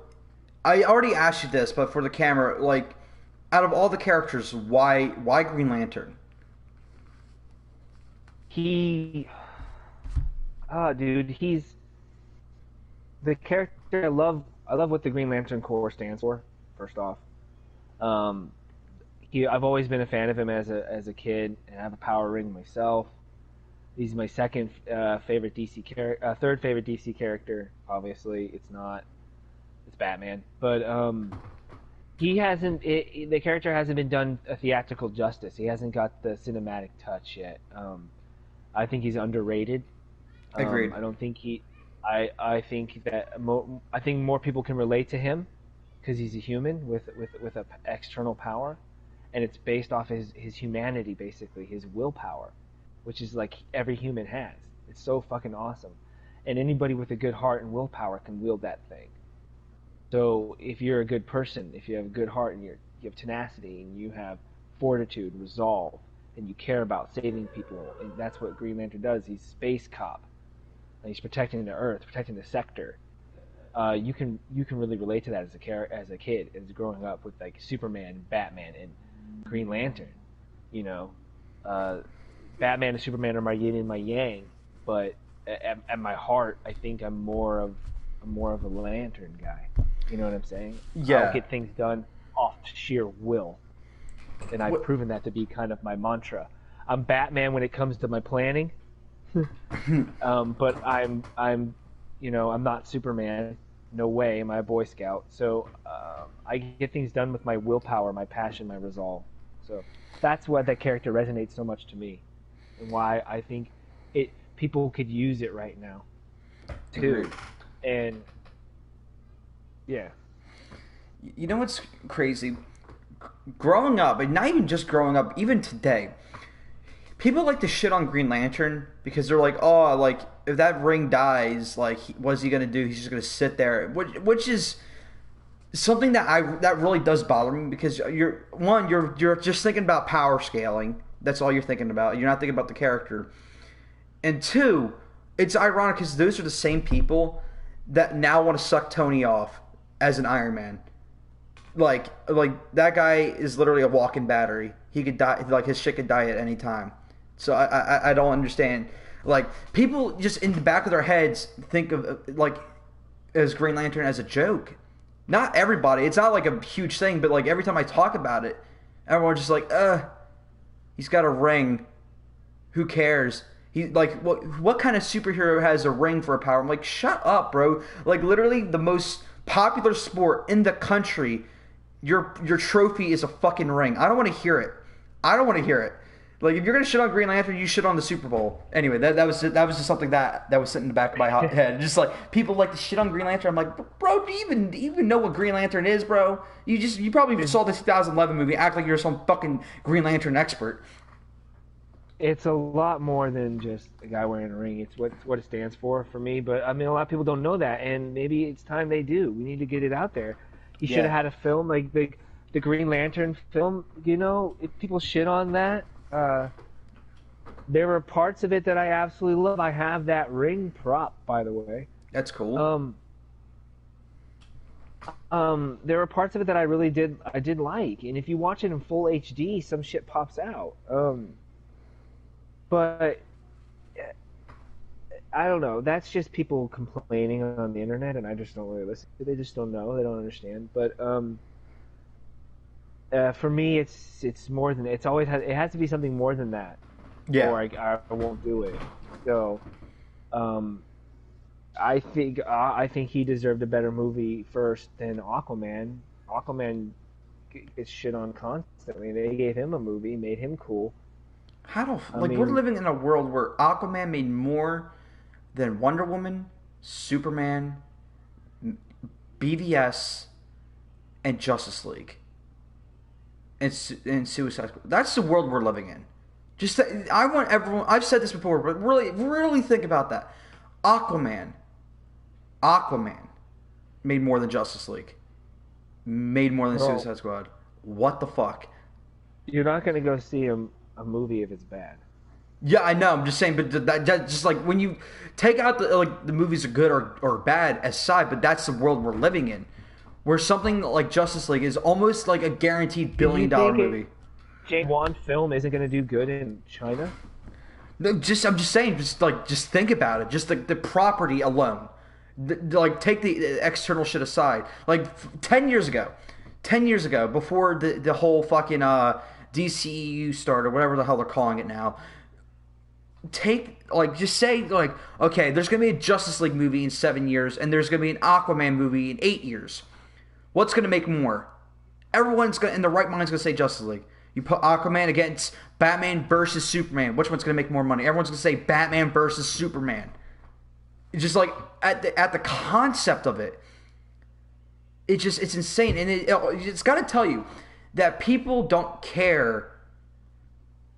I already asked you this, but for the camera, like, out of all the characters, why Green Lantern? Dude, he's the character I love. I love what the Green Lantern Corps stands for. First off, I've always been a fan of him as a kid, and I have a power ring myself. He's my second favorite DC character, third favorite DC character. Obviously, it's Batman, but the character hasn't been done a theatrical justice. He hasn't got the cinematic touch yet. I think he's underrated. Agreed. I don't think I think more people can relate to him because he's a human with an external power, and it's based off his humanity, basically his willpower, which is like every human has. It's so fucking awesome, and anybody with a good heart and willpower can wield that thing. So if you're a good person, if you have a good heart and you have tenacity and you have fortitude, resolve, and you care about saving people, and that's what Green Lantern does. He's a space cop, and he's protecting the Earth, protecting the sector. You can really relate to that as a kid, as growing up with like Superman, Batman, and Green Lantern. You know, Batman and Superman are my yin and my yang, but at my heart, I think I'm more of a lantern guy. You know what I'm saying? Yeah. I'll get things done off sheer will. And I've proven that to be kind of my mantra. I'm Batman when it comes to my planning, but I'm not Superman. No way. Am I a Boy Scout? So I get things done with my willpower, my passion, my resolve. So that's why that character resonates so much to me, and why I think people could use it right now, too. And yeah. You know what's crazy? Growing up, and not even just growing up, even today, people like to shit on Green Lantern because they're like, oh, like, if that ring dies, like, what's he gonna do? He's just gonna sit there, which is something that really does bother me, because you're just thinking about power scaling. That's all you're thinking about. You're not thinking about the character. And two, it's ironic because those are the same people that now want to suck Tony off as an Iron Man. Like that guy is literally a walking battery. He could die, like his shit could die at any time. So I don't understand. Like, people just in the back of their heads think of like as Green Lantern as a joke. Not everybody. It's not like a huge thing, but like every time I talk about it, everyone's just like, he's got a ring. Who cares? He like what kind of superhero has a ring for a power? I'm like, shut up, bro. Like, literally the most popular sport in the country, your trophy is a fucking ring. I don't want to hear it. Like, if you're gonna shit on Green Lantern, you shit on the Super Bowl. Anyway, that was just something that was sitting in the back of my head. Just like, people like to shit on Green Lantern. I'm like, bro, do you even know what Green Lantern is, bro? You probably saw the 2011 movie, act like you're some fucking Green Lantern expert. It's a lot more than just a guy wearing a ring. It's what it stands for me. But I mean, a lot of people don't know that, and maybe it's time they do. We need to get it out there. You should have had a film like the Green Lantern film. You know, if people shit on that, there were parts of it that I absolutely love. I have that ring prop, by the way. That's cool. There were parts of it that I really did like, and if you watch it in full HD, some shit pops out. But I don't know. That's just people complaining on the internet, and I just don't really listen. They just don't know. They don't understand. But for me, it's more than it has to be something more than that. Yeah. Or I won't do it. So, I think he deserved a better movie first than Aquaman. Aquaman gets shit on constantly. They gave him a movie, made him cool. How do I like we're mean, living in a world where Aquaman made more than Wonder Woman, Superman, BVS, and Justice League, and Suicide Squad. That's the world we're living in. I want everyone. I've said this before, but really, really think about that. Aquaman, Aquaman, made more than Justice League, made more than bro, Suicide Squad. What the fuck? you're not gonna go see a movie if it's bad. Yeah, I know. I'm just saying, but that just like when you take out the movies are good or bad aside, but that's the world we're living in, where something like Justice League is almost like a guaranteed Do you billion-dollar think movie. James Wan film isn't gonna do good in China? No, I'm just saying, just think about it. Just the property alone, like take the external shit aside. Like 10 years ago, before the whole fucking DCEU started, whatever the hell they're calling it now. Just say okay, there's gonna be a Justice League movie in 7 years, and there's gonna be an Aquaman movie in 8 years. What's gonna make more? Everyone's gonna in the right mind's gonna say Justice League. You put Aquaman against Batman versus Superman. Which one's gonna make more money? Everyone's gonna say Batman versus Superman. It's just like at the concept of it, it's insane, and it's got to tell you that people don't care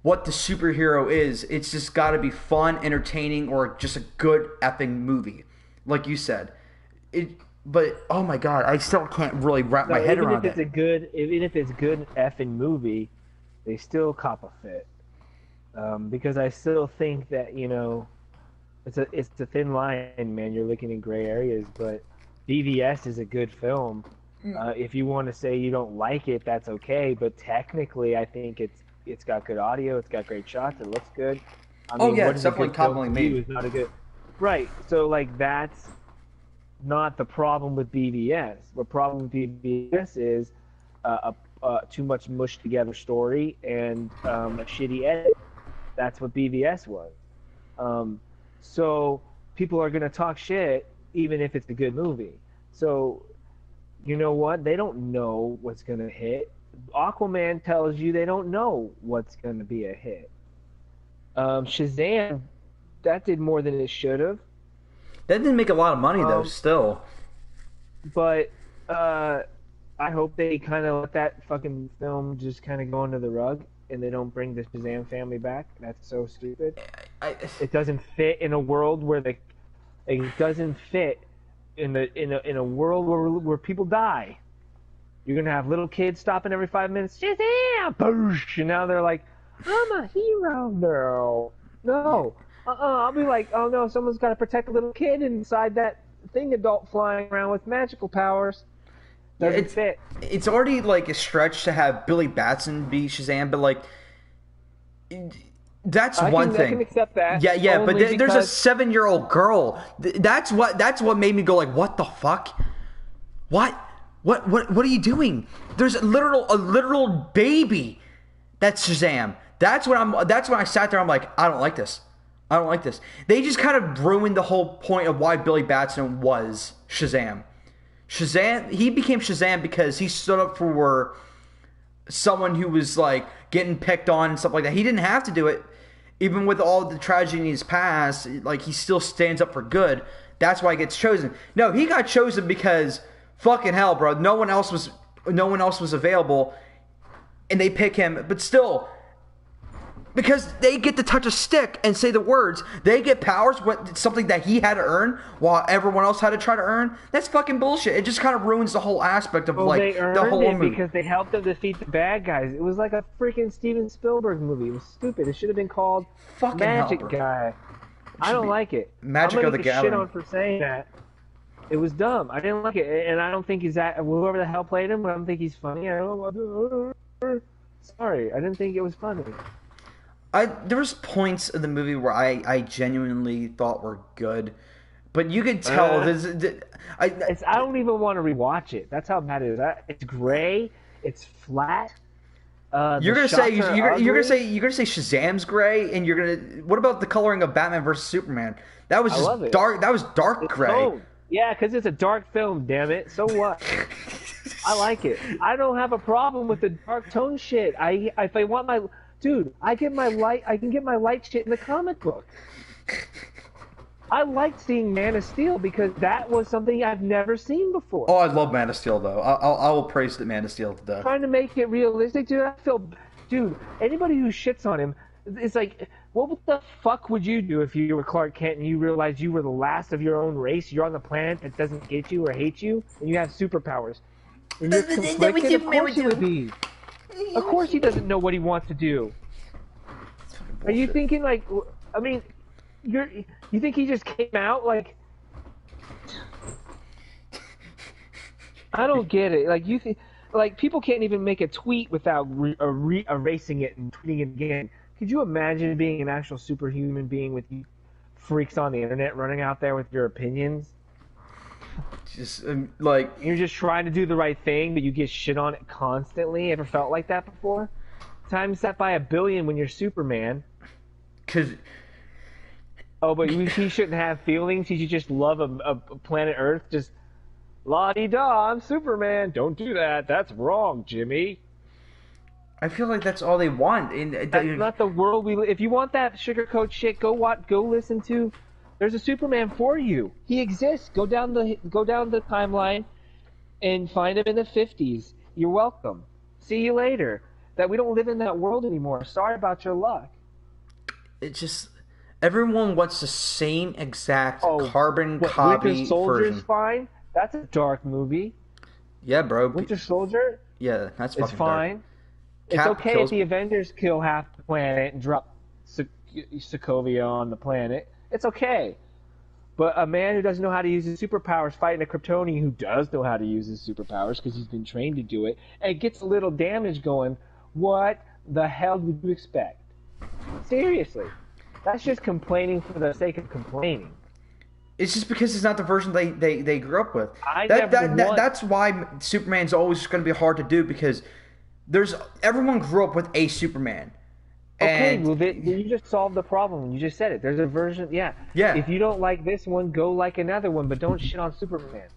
what the superhero is. It's just got to be fun, entertaining, or just a good effing movie, like you said. But oh my god, I still can't really wrap my head around it. Even if it's a good effing movie, they still cop a fit. Because I still think that it's a thin line, man. You're looking in gray areas, but BVS is a good film. If you want to say you don't like it, that's okay. But technically, I think it's got good audio. It's got great shots. It looks good. I mean, Yeah, it's definitely competently made. Is not a good, right? So that's not the problem with BVS. The problem with BVS is too much mushed together story and a shitty edit. That's what BVS was. So people are going to talk shit even if it's a good movie. So you know what? They don't know what's going to hit. Aquaman tells you they don't know what's going to be a hit. Shazam, that did more than it should have. That didn't make a lot of money though. Still, but I hope they kind of let that fucking film just kind of go under the rug, and they don't bring the Shazam family back. That's so stupid. It doesn't fit in a world where it doesn't fit in a world where people die. You're gonna have little kids stopping every 5 minutes. Shazam! Boosh! And now they're like, I'm a hero now. No. I'll be like, oh no, someone's got to protect a little kid inside that thing adult flying around with magical powers. Doesn't fit. It's already like a stretch to have Billy Batson be Shazam, but that's one thing. I can accept that. Yeah, but there's a 7-year-old girl. That's what made me go like, what the fuck? What are you doing? There's a literal baby. That's Shazam. That's when I sat there. I'm like, I don't like this. They just kind of ruined the whole point of why Billy Batson was Shazam. He became Shazam because he stood up for someone who was like getting picked on and stuff like that. He didn't have to do it, even with all the tragedy in his past. Like, he still stands up for good. That's why he gets chosen. No, he got chosen because fucking hell, bro. No one else was available, and they pick him. But still, because they get to touch a stick and say the words, they get powers. Something that he had to earn, while everyone else had to try to earn. That's fucking bullshit. It just kind of ruins the whole aspect of the whole movie. Because they helped them defeat the bad guys. It was like a freaking Steven Spielberg movie. It was stupid. It should have been called fucking Magic Guy. I don't like it. Magic of the Gathering. Shit on for saying that. It was dumb. I didn't like it, and I don't think whoever the hell played him. I don't think he's funny. Sorry, I didn't think it was funny. There was points in the movie where I genuinely thought were good, but you could tell I don't even want to rewatch it. That's how bad it is. It's gray. It's flat. You're gonna say Shazam's gray, and what about the coloring of Batman versus Superman? That was I love just it. dark. That was dark It's gray. tone. Yeah, because it's a dark film. Damn it. So what? I like it. I don't have a problem with the dark tone shit. If I want my dude, I can get my light shit in the comic book. I liked seeing Man of Steel because that was something I've never seen before. Oh, I love Man of Steel though. I will praise the Man of Steel to death. Trying to make it realistic, dude. Anybody who shits on him, it's like, what the fuck would you do if you were Clark Kent and you realized you were the last of your own race? You're on the planet that doesn't get you or hate you, and you have superpowers. And you're conflicted. Of course he would be. Of course he doesn't know what he wants to do. Are you thinking like? I mean, you think he just came out like? I don't get it. Like you think, like people can't even make a tweet without erasing it and tweeting it again. Could you imagine being an actual superhuman being with you freaks on the internet running out there with your opinions? Just like you're just trying to do the right thing, but you get shit on it constantly. Ever felt like that before? Times that by 1 billion when you're Superman. Cause. Oh, but he shouldn't have feelings. He should just love a planet Earth. Just la-di-da, I'm Superman. Don't do that. That's wrong, Jimmy. I feel like that's all they want. That's not the world we live. If you want that sugarcoat shit, go listen to. There's a Superman for you. He exists. Go down the timeline and find him in the 50s. You're welcome. See you later. That we don't live in that world anymore. Sorry about your luck. It just everyone wants the same exact carbon copy Winter Soldier's version. Fine. That's a dark movie. Yeah, bro. Winter Soldier. Yeah, that's fucking it's fine. Dark. It's okay if the Avengers kill half the planet and drop Sokovia on the planet. It's okay. But a man who doesn't know how to use his superpowers fighting a Kryptonian who does know how to use his superpowers because he's been trained to do it and gets a little damage going, what the hell would you expect? Seriously. That's just complaining for the sake of complaining. It's just because it's not the version they grew up with. That's why Superman's always going to be hard to do because everyone grew up with a Superman. Okay, well, you just solved the problem. You just said it. There's a version, yeah. If you don't like this one, go like another one, but don't shit on Superman.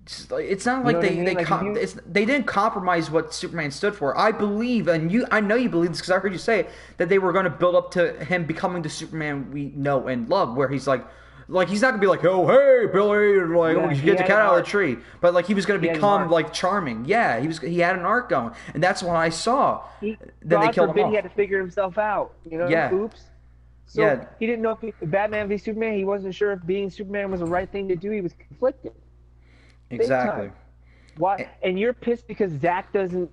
It's not like they didn't compromise what Superman stood for. I believe, and I know you believe this because I heard you say that they were going to build up to him becoming the Superman we know and love, where he's like he's not gonna be like, oh hey Billy, you get the cat out of the tree, but like he was gonna become like charming. Yeah, he had an arc going, and that's what I saw. Then they killed him off. He had to figure himself out. Oops. So he didn't know if Batman v Superman. He wasn't sure if being Superman was the right thing to do. He was conflicted. Exactly. Why? And you're pissed because Zach doesn't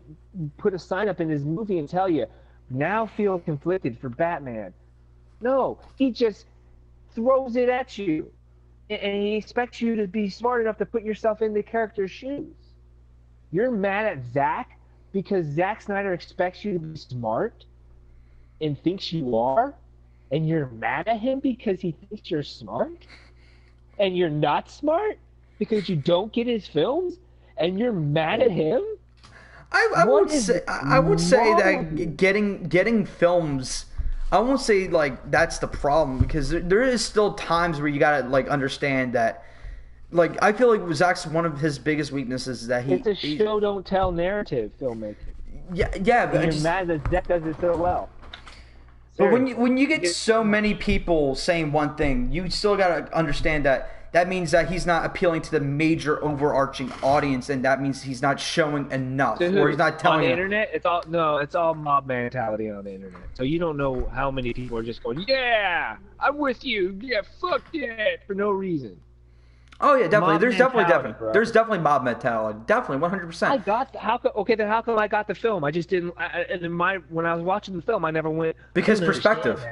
put a sign up in his movie and tell you, now feel conflicted for Batman. No, he just throws it at you, and he expects you to be smart enough to put yourself in the character's shoes. You're mad at Zach because Zack Snyder expects you to be smart and thinks you are, and you're mad at him because he thinks you're smart, and you're not smart because you don't get his films, and you're mad at him. I would say that getting films. I won't say like that's the problem because there is still times where you gotta like understand that. Like I feel like Zach's one of his biggest weaknesses is that it's a show don't tell narrative filmmaking. Yeah, but you're mad that Zach does it so well. But when you get so many people saying one thing, you still gotta understand that means that he's not appealing to the major overarching audience, and that means he's not showing enough, or he's not telling. On the internet, it's all mob mentality on the internet. So you don't know how many people are just going, yeah, I'm with you, yeah, fuck that, for no reason. Oh yeah, definitely. There's definitely mob mentality. Definitely, 100%. Then how come I got the film? I just didn't. When I was watching the film, I never went. Because perspective.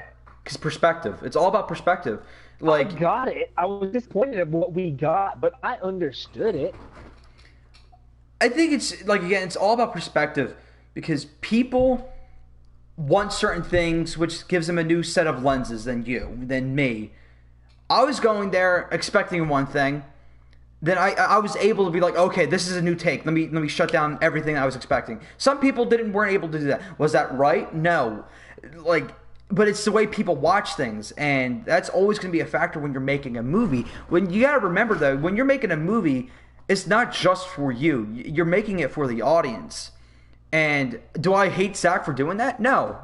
Because perspective. It's all about perspective. Like I got it. I was disappointed at what we got, but I understood it. I think it's like again, it's all about perspective because people want certain things, which gives them a new set of lenses than me. I was going there expecting one thing. Then I was able to be like, okay, this is a new take. Let me shut down everything I was expecting. Some people weren't able to do that. Was that right? No. Like but it's the way people watch things, and that's always going to be a factor when you're making a movie. When you got to remember though, when you're making a movie, it's not just for you. You're making it for the audience. And do I hate Zach for doing that? No.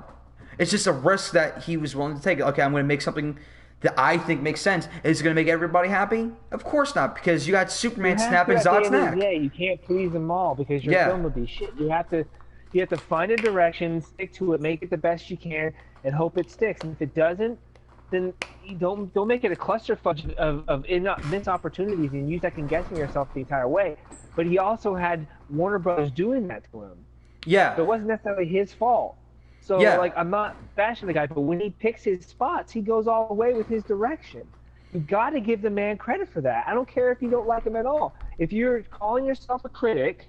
It's just a risk that he was willing to take. Okay, I'm going to make something that I think makes sense. Is it going to make everybody happy? Of course not, because you got Superman snapping Zod's neck. Yeah, you can't please them all because your film would be shit. You have to find a direction, stick to it, make it the best you can, and hope it sticks. And if it doesn't, then you don't make it a clusterfuck of missed opportunities and you second guessing yourself the entire way. But he also had Warner Brothers doing that to him. Yeah. So it wasn't necessarily his fault. So, like, I'm not bashing the guy, but when he picks his spots, he goes all the way with his direction. You got to give the man credit for that. I don't care if you don't like him at all. If you're calling yourself a critic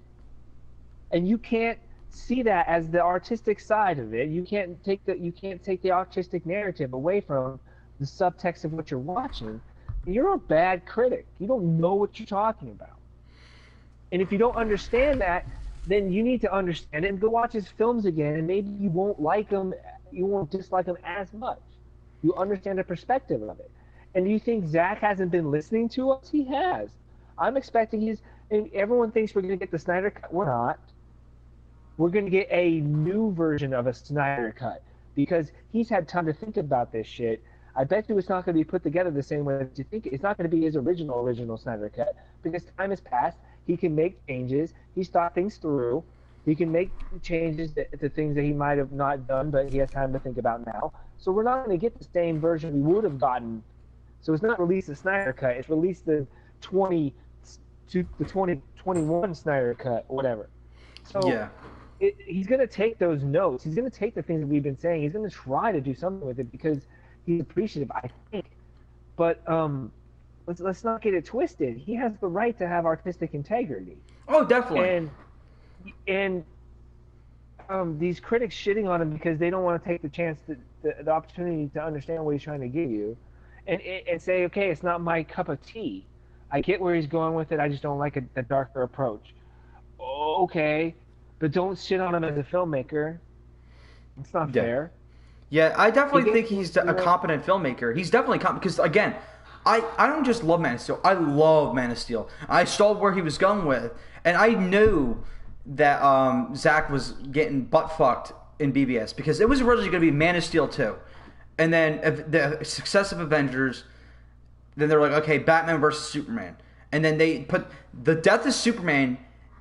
and you can't see that as the artistic side of it, you can't take the artistic narrative away from the subtext of what you're watching, you're a bad critic. You don't know what you're talking about. And if you don't understand that, then you need to understand it and go watch his films again, and maybe you won't like him, you won't dislike him as much. You understand the perspective of it. And you think Zach hasn't been listening to us? He has. I'm expecting and everyone thinks we're going to get the Snyder Cut. We're not. We're going to get a new version of a Snyder Cut because he's had time to think about this shit. I bet you it's not going to be put together the same way that you think. It's not going to be his original Snyder Cut because time has passed. He can make changes. He's thought things through. He can make changes to things that he might have not done, but he has time to think about now. So we're not going to get the same version we would have gotten. So it's not released the Snyder Cut. It's released the 2021 Snyder Cut, whatever. So he's going to take those notes. He's going to take the things that we've been saying. He's going to try to do something with it because he's appreciative, I think. But let's not get it twisted. He has the right to have artistic integrity. Oh, definitely. And these critics shitting on him because they don't want to take the chance, the opportunity to understand what he's trying to give you, and say, okay, it's not my cup of tea. I get where he's going with it. I just don't like a darker approach. Okay, but don't shit on him as a filmmaker. It's not fair. Yeah, I definitely think he's a competent filmmaker. He's definitely competent because, again, I don't just love Man of Steel. I love Man of Steel. I saw where he was going with, and I knew that Zach was getting butt fucked in BVS because it was originally going to be Man of Steel 2. And then the success of Avengers, then they're like, okay, Batman versus Superman. And then they put the death of Superman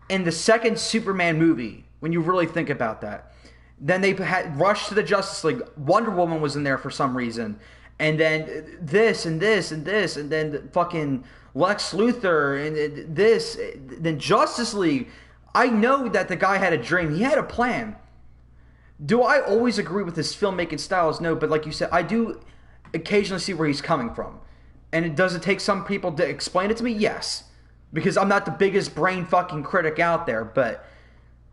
in the second Superman movie, when you really think about that. Then they had rushed to the Justice League. Wonder Woman was in there for some reason. And then this and this and this, and then the fucking Lex Luthor and this, then Justice League. I know that the guy had a dream. He had a plan. Do I always agree with his filmmaking styles? No, but like you said, I do occasionally see where he's coming from. And does it take some people to explain it to me? Yes. Because I'm not the biggest brain fucking critic out there, but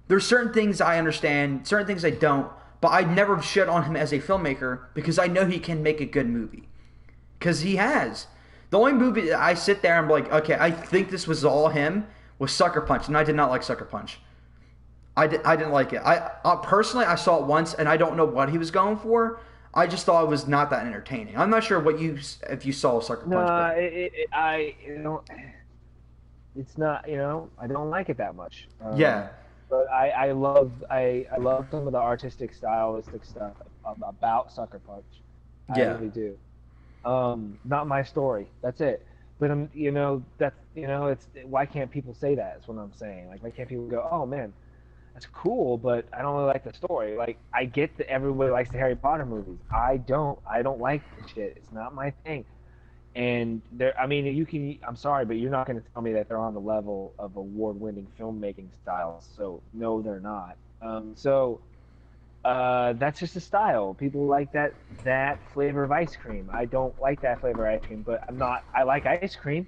there's certain things I understand, certain things I don't. But I'd never shit on him as a filmmaker because I know he can make a good movie. Because he has. The only movie that I sit there and I'm like, okay, I think this was all him, was Sucker Punch. And I did not like Sucker Punch. I didn't like it. Personally, I saw it once and I don't know what he was going for. I just thought it was not that entertaining. I'm not sure if you saw Sucker Punch. No, it's not, I don't like it that much. Yeah. But I love some of the artistic, stylistic stuff about Sucker Punch. I really do. Not my story. That's it. But it's why can't people say that? Is what I'm saying. Like, why can't people go, oh man, that's cool, but I don't really like the story. Like, I get that everybody likes the Harry Potter movies. I don't like the shit. It's not my thing. And I'm sorry, but you're not going to tell me that they're on the level of award-winning filmmaking styles. So no, they're not. That's just a style. People like that flavor of ice cream. I don't like that flavor of ice cream, but I like ice cream.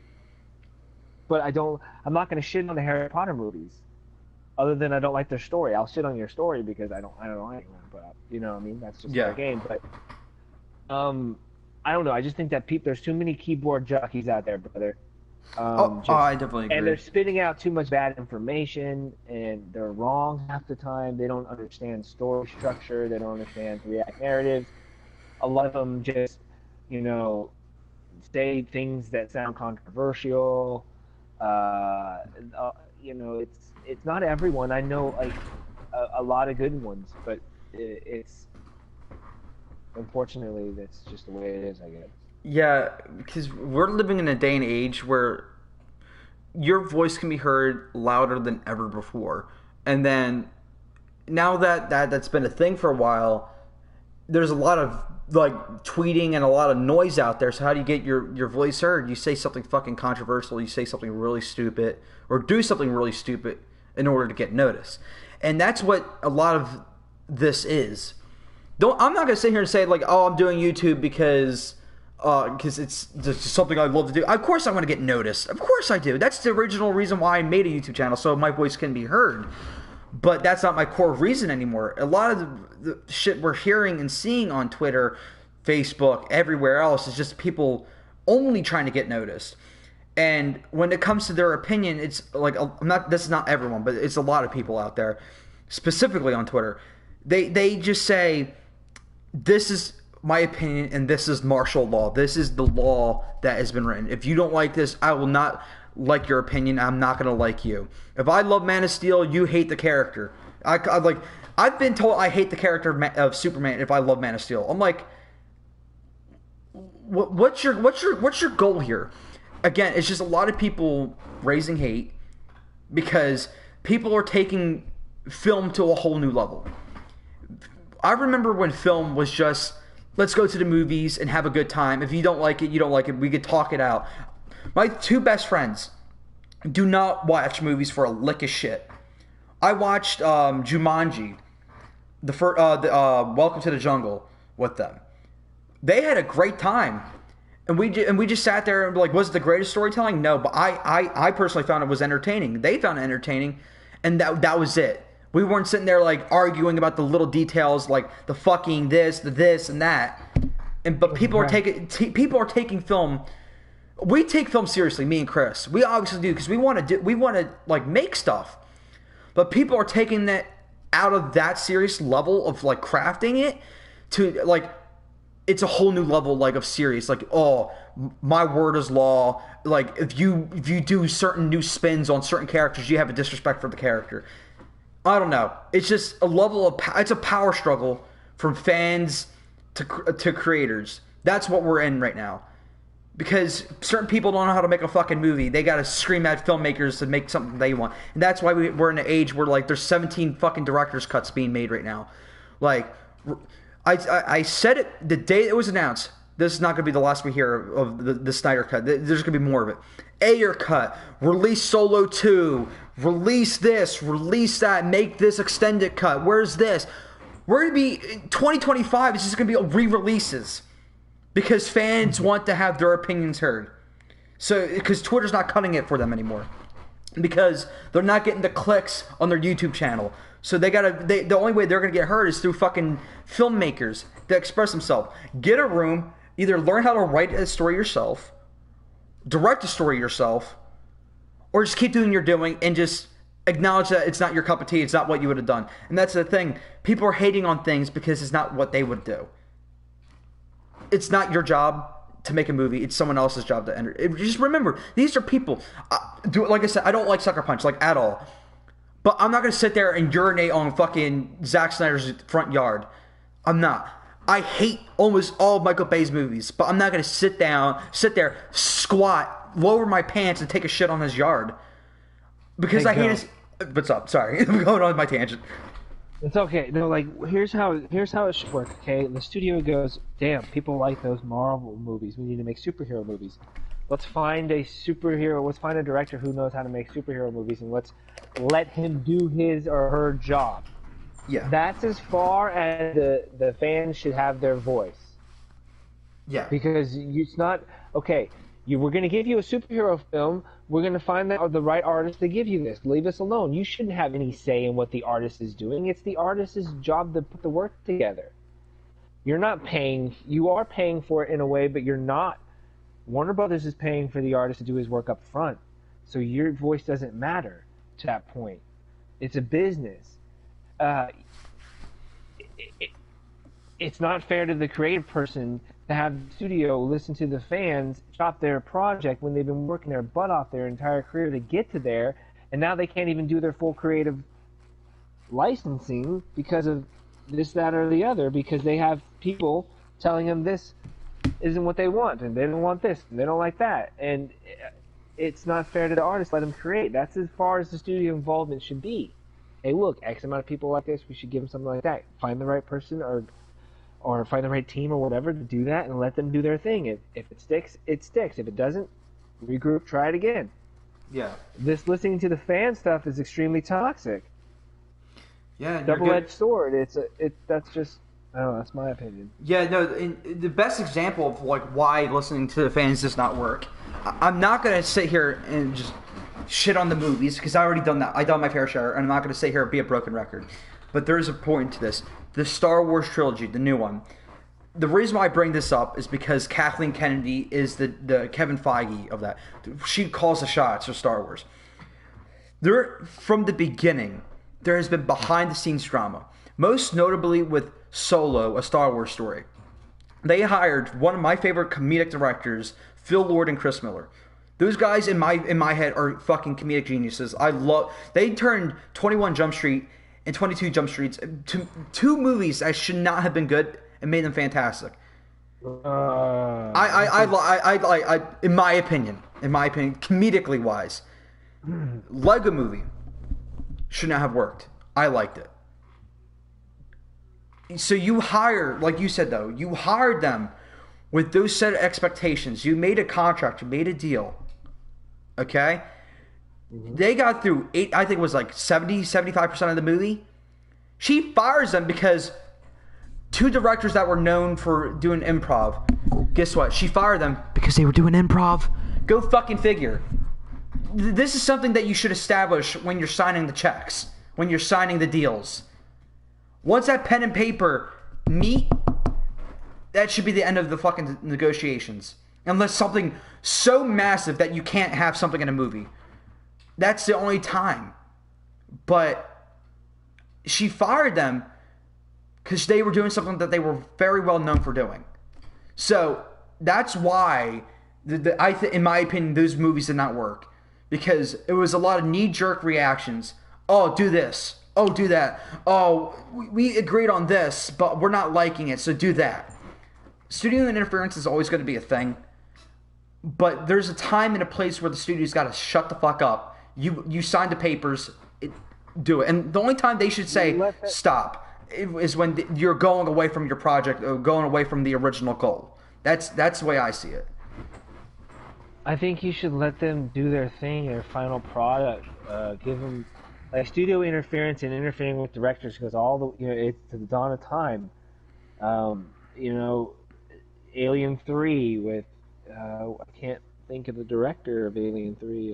But I'm not going to shit on the Harry Potter movies. Other than I don't like their story. I'll shit on your story because I don't like them. But you know what I mean? That's just their game. But I don't know. I just think that there's too many keyboard jockeys out there, brother. I definitely agree. And they're spitting out too much bad information, and they're wrong half the time. They don't understand story structure. They don't understand 3-act narratives. a lot of them just, you know, say things that sound controversial. You know, it's not everyone. I know like a lot of good ones, but it's unfortunately that's just the way it is, I guess. Yeah, because we're living in a day and age where your voice can be heard louder than ever before. And then now that's been a thing for a while, there's a lot of like tweeting and a lot of noise out there. So how do you get your voice heard? You say something fucking controversial, you say something really stupid, or do something really stupid in order to get noticed. And that's what a lot of this is. I'm not gonna sit here and say like, oh, I'm doing YouTube because it's just something I love to do. Of course I want to get noticed. Of course I do. That's the original reason why I made a YouTube channel, so my voice can be heard. But that's not my core reason anymore. A lot of the shit we're hearing and seeing on Twitter, Facebook, everywhere else is just people only trying to get noticed. And when it comes to their opinion, it's like, this is not everyone, but it's a lot of people out there, specifically on Twitter. They just say, this is my opinion and this is martial law. This is the law that has been written. If you don't like this, I will not like your opinion. I'm not going to like you. If I love Man of Steel, you hate the character. I've been told I hate the character of Superman if I love Man of Steel. I'm like, what's your goal here? Again, it's just a lot of people raising hate because people are taking film to a whole new level. I remember when film was just, let's go to the movies and have a good time. If you don't like it, you don't like it. We could talk it out. My two best friends do not watch movies for a lick of shit. I watched Jumanji, Welcome to the Jungle with them. They had a great time, and we just sat there and like, was it the greatest storytelling? No, but I personally found it was entertaining. They found it entertaining, and that was it. We weren't sitting there like arguing about the little details, like the fucking this, the this, and that. But people are taking film. We take film seriously, me and Chris. We obviously do because we want to like make stuff. But people are taking that out of that serious level of like crafting it to like it's a whole new level like of serious. Like, oh, my word is law. Like if you do certain new spins on certain characters, you have a disrespect for the character. I don't know. It's just a level of it's a power struggle from fans to creators. That's what we're in right now. Because certain people don't know how to make a fucking movie. They gotta scream at filmmakers to make something they want. And that's why we're in an age where like there's 17 fucking director's cuts being made right now. Like, I said it the day it was announced. This is not gonna be the last we hear of the Snyder cut. There's gonna be more of it. Ayer cut. Release Solo 2. Release this. Release that. Make this extended cut. Where's this? We're gonna be 2025. It's just gonna be re-releases. Because fans want to have their opinions heard. So, because Twitter's not cutting it for them anymore. Because they're not getting the clicks on their YouTube channel. So the only way they're going to get heard is through fucking filmmakers that express themselves. Get a room, either learn how to write a story yourself, direct a story yourself, or just keep doing your doing and just acknowledge that it's not your cup of tea, it's not what you would have done. And that's the thing. People are hating on things because it's not what they would do. It's not your job to make a movie. It's someone else's job to enter. Just remember, these are people. Like I said, I don't like Sucker Punch, like, at all. But I'm not going to sit there and urinate on fucking Zack Snyder's front yard. I'm not. I hate almost all of Michael Bay's movies. But I'm not going to sit there, squat, lower my pants, and take a shit on his yard. Because I hate his... What's up? Sorry. I'm going on my tangent. It's okay. No, like here's how it should work. Okay, the studio goes, damn, people like those Marvel movies. We need to make superhero movies. Let's find a superhero. Let's find a director who knows how to make superhero movies, and let's let him do his or her job. Yeah. That's as far as the fans should have their voice. Yeah. Because it's not okay. We're going to give you a superhero film. We're going to find the right artist to give you this. Leave us alone. You shouldn't have any say in what the artist is doing. It's the artist's job to put the work together. You're not paying. You are paying for it in a way, but you're not. Warner Brothers is paying for the artist to do his work up front. So your voice doesn't matter to that point. It's a business. it's not fair to the creative person to have the studio listen to the fans chop their project when they've been working their butt off their entire career to get to there, and now they can't even do their full creative licensing because of this, that, or the other, because they have people telling them this isn't what they want, and they don't want this, and they don't like that, and it's not fair to the artist. Let them create. That's as far as the studio involvement should be. Hey, look, X amount of people like this, we should give them something like that. Find the right person or find the right team or whatever to do that, and let them do their thing. If it sticks, it sticks. If it doesn't, regroup, try it again. Yeah. This listening to the fan stuff is extremely toxic. Yeah. Double-edged sword. That's just, I don't know, that's my opinion. Yeah, no, the best example of like why listening to the fans does not work. I'm not going to sit here and just shit on the movies, because I already done that. I done my fair share, and I'm not going to sit here and be a broken record. But there is a point to this. The Star Wars trilogy, the new one. The reason why I bring this up is because Kathleen Kennedy is the Kevin Feige of that. She calls the shots for Star Wars. From the beginning, there has been behind-the-scenes drama. Most notably with Solo, a Star Wars story. They hired one of my favorite comedic directors, Phil Lord and Chris Miller. Those guys in my head are fucking comedic geniuses. They turned 21 Jump Street and 22 Jump Streets to two movies that should not have been good and made them fantastic. I in my opinion, comedically wise, Lego Movie should not have worked. I liked it. So you hire, like you said though, you hired them with those set of expectations. You made a contract, you made a deal. Okay? Mm-hmm. They got through I think it was like 75% of the movie. She fires them because two directors that were known for doing improv, guess what? She fired them because they were doing improv. Go fucking figure. This is something that you should establish when you're signing the checks, when you're signing the deals. Once that pen and paper meet, that should be the end of the fucking negotiations. Unless something so massive that you can't have something in a movie. That's the only time. But she fired them because they were doing something that they were very well known for doing. So that's why, in my opinion, those movies did not work. Because it was a lot of knee-jerk reactions. Oh, do this. Oh, do that. Oh, we agreed on this, but we're not liking it, so do that. Studio interference is always going to be a thing. But there's a time and a place where the studio's got to shut the fuck up. You signed the papers, do it. And the only time they should say stop is when you're going away from your project or going away from the original goal. That's the way I see it. I think you should let them do their thing, their final product. Give them, like, studio interference and interfering with directors goes all the, it's to the dawn of time. Alien 3 with, I can't think of the director of Alien 3.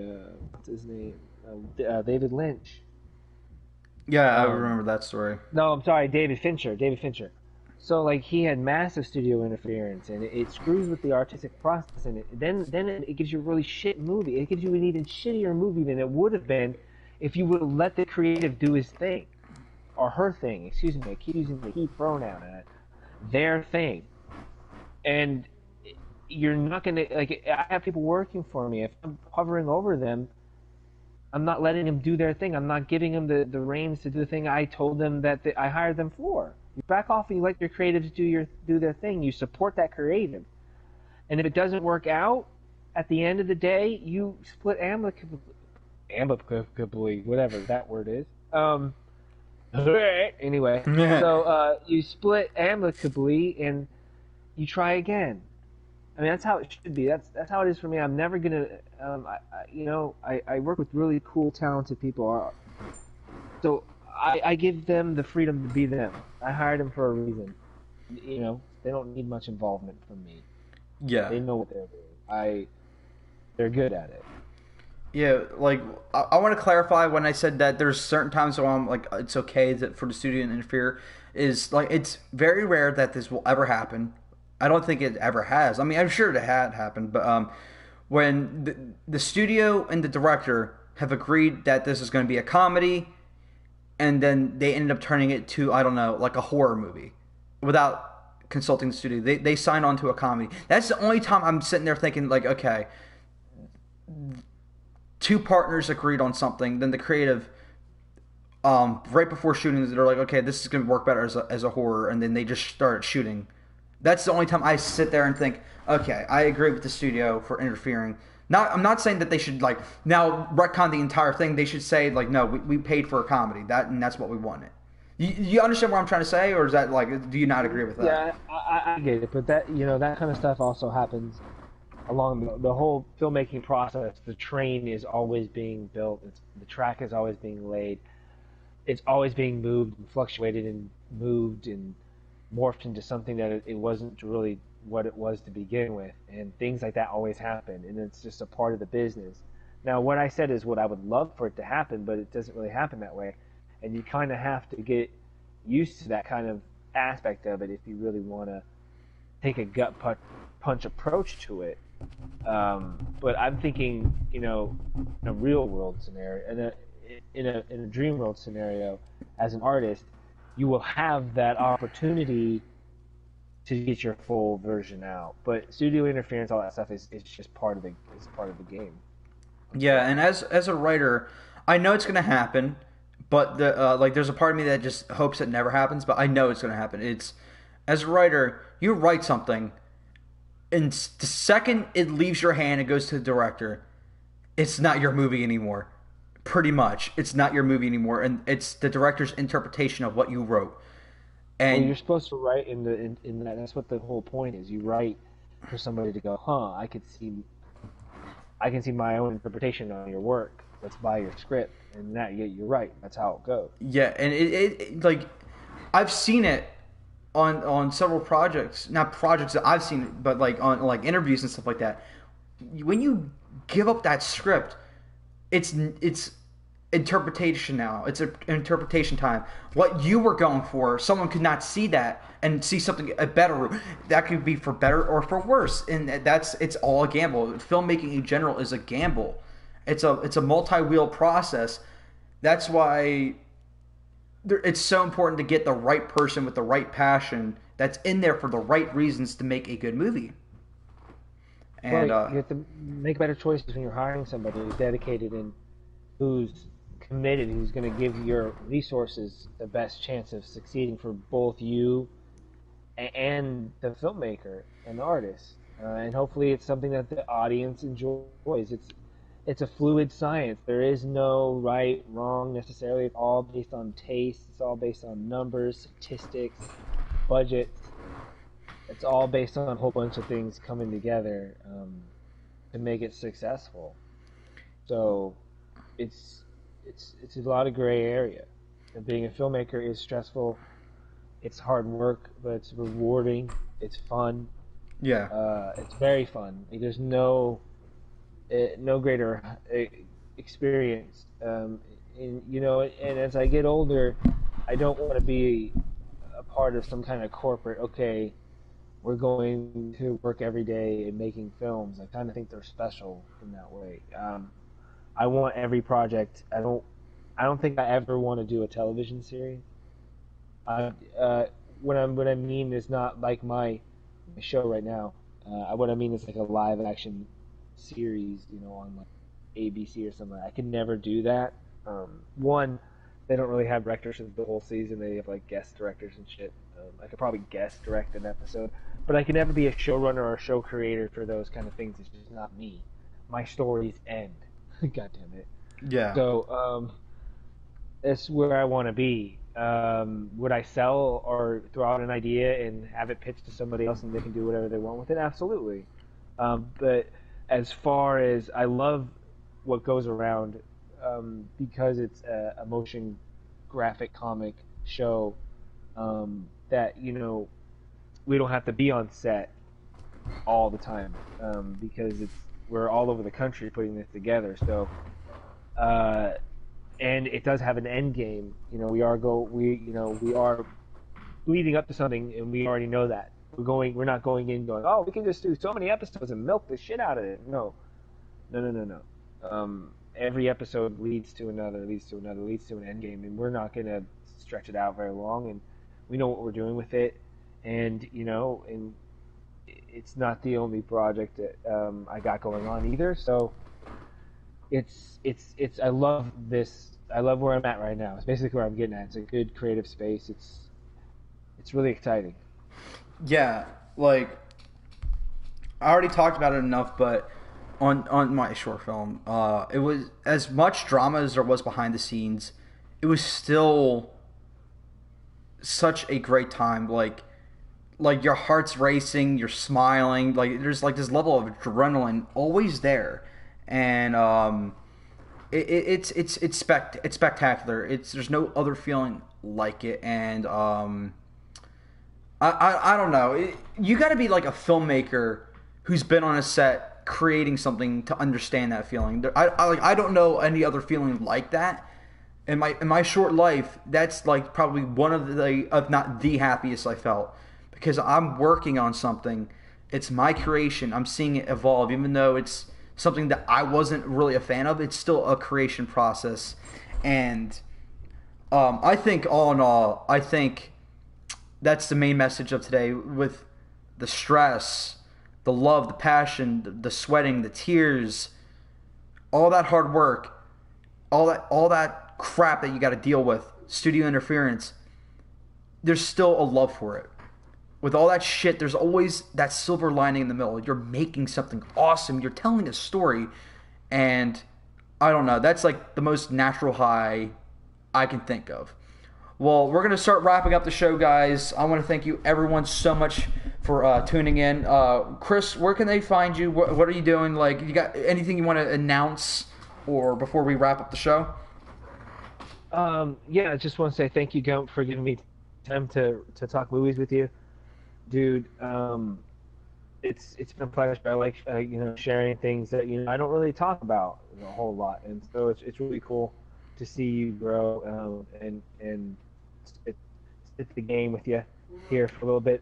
What's his name? David Lynch. Yeah, I remember that story. No, I'm sorry, David Fincher. So, like, he had massive studio interference, and it screws with the artistic process, and then it gives you a really shit movie. It gives you an even shittier movie than it would have been if you would have let the creative do his thing. Or her thing, excuse me, I keep using the he pronoun in it. Their thing. And you're not going to, like, I have people working for me. If I'm hovering over them, I'm not letting them do their thing. I'm not giving them the reins to do the thing I told them that I hired them for. You back off and you let your creatives do their thing. You support that creative. And if it doesn't work out, at the end of the day, you split amicably, whatever that word is. Anyway, so you split amicably and you try again. I mean, that's how it should be. That's how it is for me. I'm never gonna, I work with really cool, talented people. So I give them the freedom to be them. I hired them for a reason. They don't need much involvement from me. Yeah. They know what they're doing. They're good at it. Yeah, like, I want to clarify when I said that there's certain times when I'm like, it's okay for the studio to interfere. Is like, it's very rare that this will ever happen. I don't think it ever has. I mean, I'm sure it had happened, but when the studio and the director have agreed that this is going to be a comedy, and then they ended up turning it to, I don't know, like a horror movie, without consulting the studio. They sign on to a comedy. That's the only time I'm sitting there thinking like, okay, two partners agreed on something, then the creative, right before shooting, they're like, okay, this is going to work better as a horror, and then they just start shooting. That's the only time I sit there and think, okay, I agree with the studio for interfering. I'm not saying that they should like now retcon the entire thing. They should say like, no, we paid for a comedy, and that's what we wanted. You understand what I'm trying to say, or is that like, do you not agree with that? Yeah, I get it, but that that kind of stuff also happens along the whole filmmaking process. The train is always being built. The track is always being laid. It's always being moved and fluctuated and moved and morphed into something that it wasn't really what it was to begin with. And things like that always happen, and it's just a part of the business. Now, what I said is what I would love for it to happen, but it doesn't really happen that way. And you kind of have to get used to that kind of aspect of it if you really want to take a gut punch approach to it. But I'm thinking, in a real world scenario, in a dream world scenario, as an artist, you will have that opportunity to get your full version out. But studio interference, all that stuff is just part of the game. Yeah, and as a writer, I know it's going to happen, but there's a part of me that just hopes it never happens. But I know it's going to happen. It's as a writer, you write something, and the second it leaves your hand and goes to the director, it's not your movie anymore. Pretty much, it's not your movie anymore, and it's the director's interpretation of what you wrote. And you're supposed to write in that. That's what the whole point is. You write for somebody to go, I can see my own interpretation on your work. Let's buy your script, and you're right. That's how it goes. Yeah, and it like I've seen it on several projects, not projects that I've seen, but like on like interviews and stuff like that. When you give up that script, it's interpretation now. It's an interpretation time. What you were going for, someone could not see that and see something a better. That could be for better or for worse, and it's all a gamble. Filmmaking in general is a gamble. It's a multi-wheel process. That's why it's so important to get the right person with the right passion that's in there for the right reasons to make a good movie. And you have to make better choices when you're hiring somebody who's dedicated and who's committed, who's going to give your resources the best chance of succeeding for both you and the filmmaker and the artist. And hopefully it's something that the audience enjoys. It's a fluid science. There is no right, wrong necessarily. It's all based on taste. It's all based on numbers, statistics, budgets. It's all based on a whole bunch of things coming together to make it successful. So it's a lot of gray area. And being a filmmaker is stressful. It's hard work, but it's rewarding. It's fun. Yeah. It's very fun. There's no greater experience. And as I get older, I don't want to be a part of some kind of corporate, okay, we're going to work every day and making films. I kind of think they're special in that way. I want every project. I don't think I ever want to do a television series. What I mean is not like my show right now. What I mean is like a live action series, on like ABC or something. I could never do that. One, they don't really have directors for the whole season. They have like guest directors and shit. I could probably guest direct an episode, but I could never be a showrunner or a show creator for those kind of things. It's just not me. My stories end. God damn it. Yeah. So that's where I want to be. Would I sell or throw out an idea and have it pitched to somebody else and they can do whatever they want with it? Absolutely. But as far as I love what goes around, because it's a motion graphic comic show, that we don't have to be on set all the time, because we're all over the country putting this together. So, and it does have an end game. We are leading up to something, and we already know that. We're not going in going, oh, we can just do so many episodes and milk the shit out of it. No. Every episode leads to another, leads to an end game, and we're not going to stretch it out very long. And we know what we're doing with it. and it's not the only project that I got going on either. So it's I love this. I love where I'm at right now. It's basically where I'm getting at. It's a good creative space. It's really exciting. Yeah, like I already talked about it enough, but on my short film, it was as much drama as there was behind the scenes. It was still such a great time. Like your heart's racing, you're smiling. Like there's like this level of adrenaline always there, and it's spectacular. There's no other feeling like it, and I don't know. You got to be like a filmmaker who's been on a set creating something to understand that feeling. I don't know any other feeling like that. In my short life, that's like probably one of the, if not the happiest I felt, because I'm working on something. It's my creation. I'm seeing it evolve, even though it's something that I wasn't really a fan of. It's still a creation process, and I think all in all, I think that's the main message of today. With the stress, the love, the passion, the sweating, the tears, all that hard work, all that crap that you got to deal with, studio interference, there's still a love for it. With all that shit, there's always that silver lining in the middle. You're making something awesome. You're telling a story, and I don't know. That's like the most natural high I can think of. Well, we're going to start wrapping up the show, guys. I want to thank you, everyone, so much for tuning in. Chris, where can they find you? What are you doing? Like, you got anything you want to announce or before we wrap up the show? Yeah, I just want to say thank you, Gump, for giving me time to talk movies with you, dude. It's been a pleasure. I like sharing things that I don't really talk about a whole lot, and so it's really cool to see you grow and spit the game with you here for a little bit.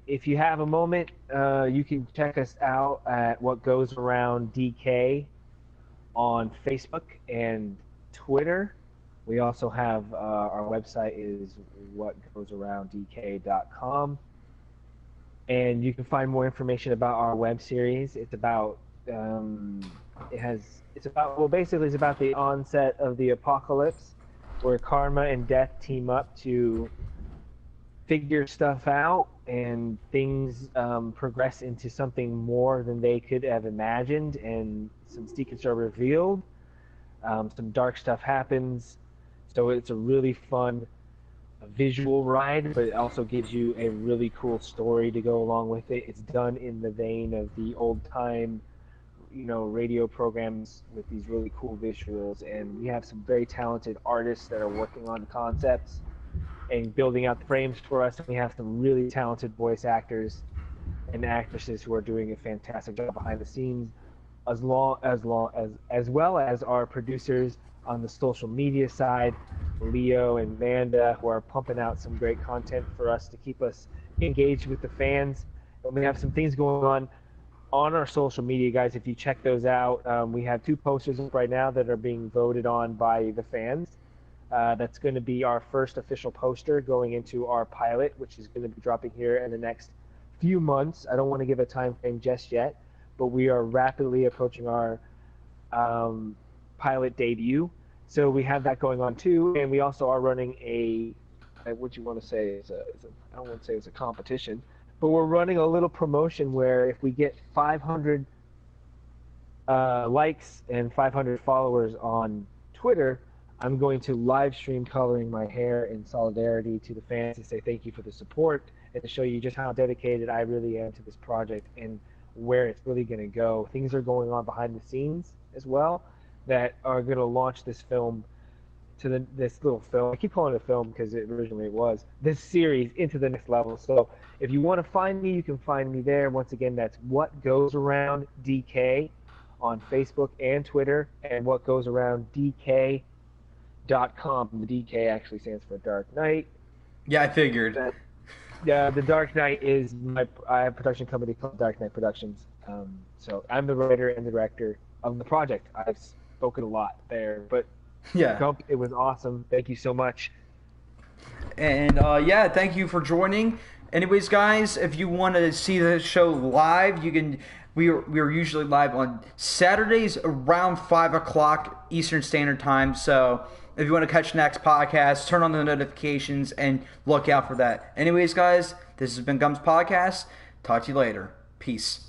If you have a moment, you can check us out at What Goes Around DK on Facebook and Twitter. We also have our website is whatgoesarounddk.com, and you can find more information about our web series. It's about it's about the onset of the apocalypse, where karma and death team up to figure stuff out, and things progress into something more than they could have imagined, and some secrets are revealed. Some dark stuff happens, so it's a really fun visual ride, but it also gives you a really cool story to go along with it. It's done in the vein of the old time radio programs with these really cool visuals, and we have some very talented artists that are working on concepts and building out the frames for us, and we have some really talented voice actors and actresses who are doing a fantastic job behind the scenes, as well as our producers on the social media side, Leo and Amanda, who are pumping out some great content for us to keep us engaged with the fans. And we have some things going on our social media, guys. If you check those out, we have 2 posters up right now that are being voted on by the fans. That's going to be our first official poster going into our pilot, which is going to be dropping here in the next few months. I don't want to give a time frame just yet, but we are rapidly approaching our pilot debut. So we have that going on too, and we also are running what you want to say I don't want to say it's a competition, but we're running a little promotion where if we get 500 likes and 500 followers on Twitter, I'm going to live stream coloring my hair in solidarity to the fans to say thank you for the support and to show you just how dedicated I really am to this project and where it's really going to go. Things are going on behind the scenes as well that are going to launch this film this little film. I keep calling it a film because originally it was this series into the next level. So if you want to find me, you can find me there. Once again, that's What Goes Around DK on Facebook and Twitter, and What Goes Around DK.com. The DK actually stands for Dark Knight. Yeah, I figured. The Dark Knight is I have a production company called Dark Knight Productions. So I'm the writer and the director of the project. I've spoken a lot there, but yeah, Gump, it was awesome. Thank you so much. And yeah, thank you for joining. Anyways, guys, if you want to see the show live, you can. We're usually live on Saturdays around 5 o'clock Eastern Standard Time. So if you want to catch the next podcast, turn on the notifications and look out for that. Anyways, guys, this has been Gumps Podcast. Talk to you later. Peace.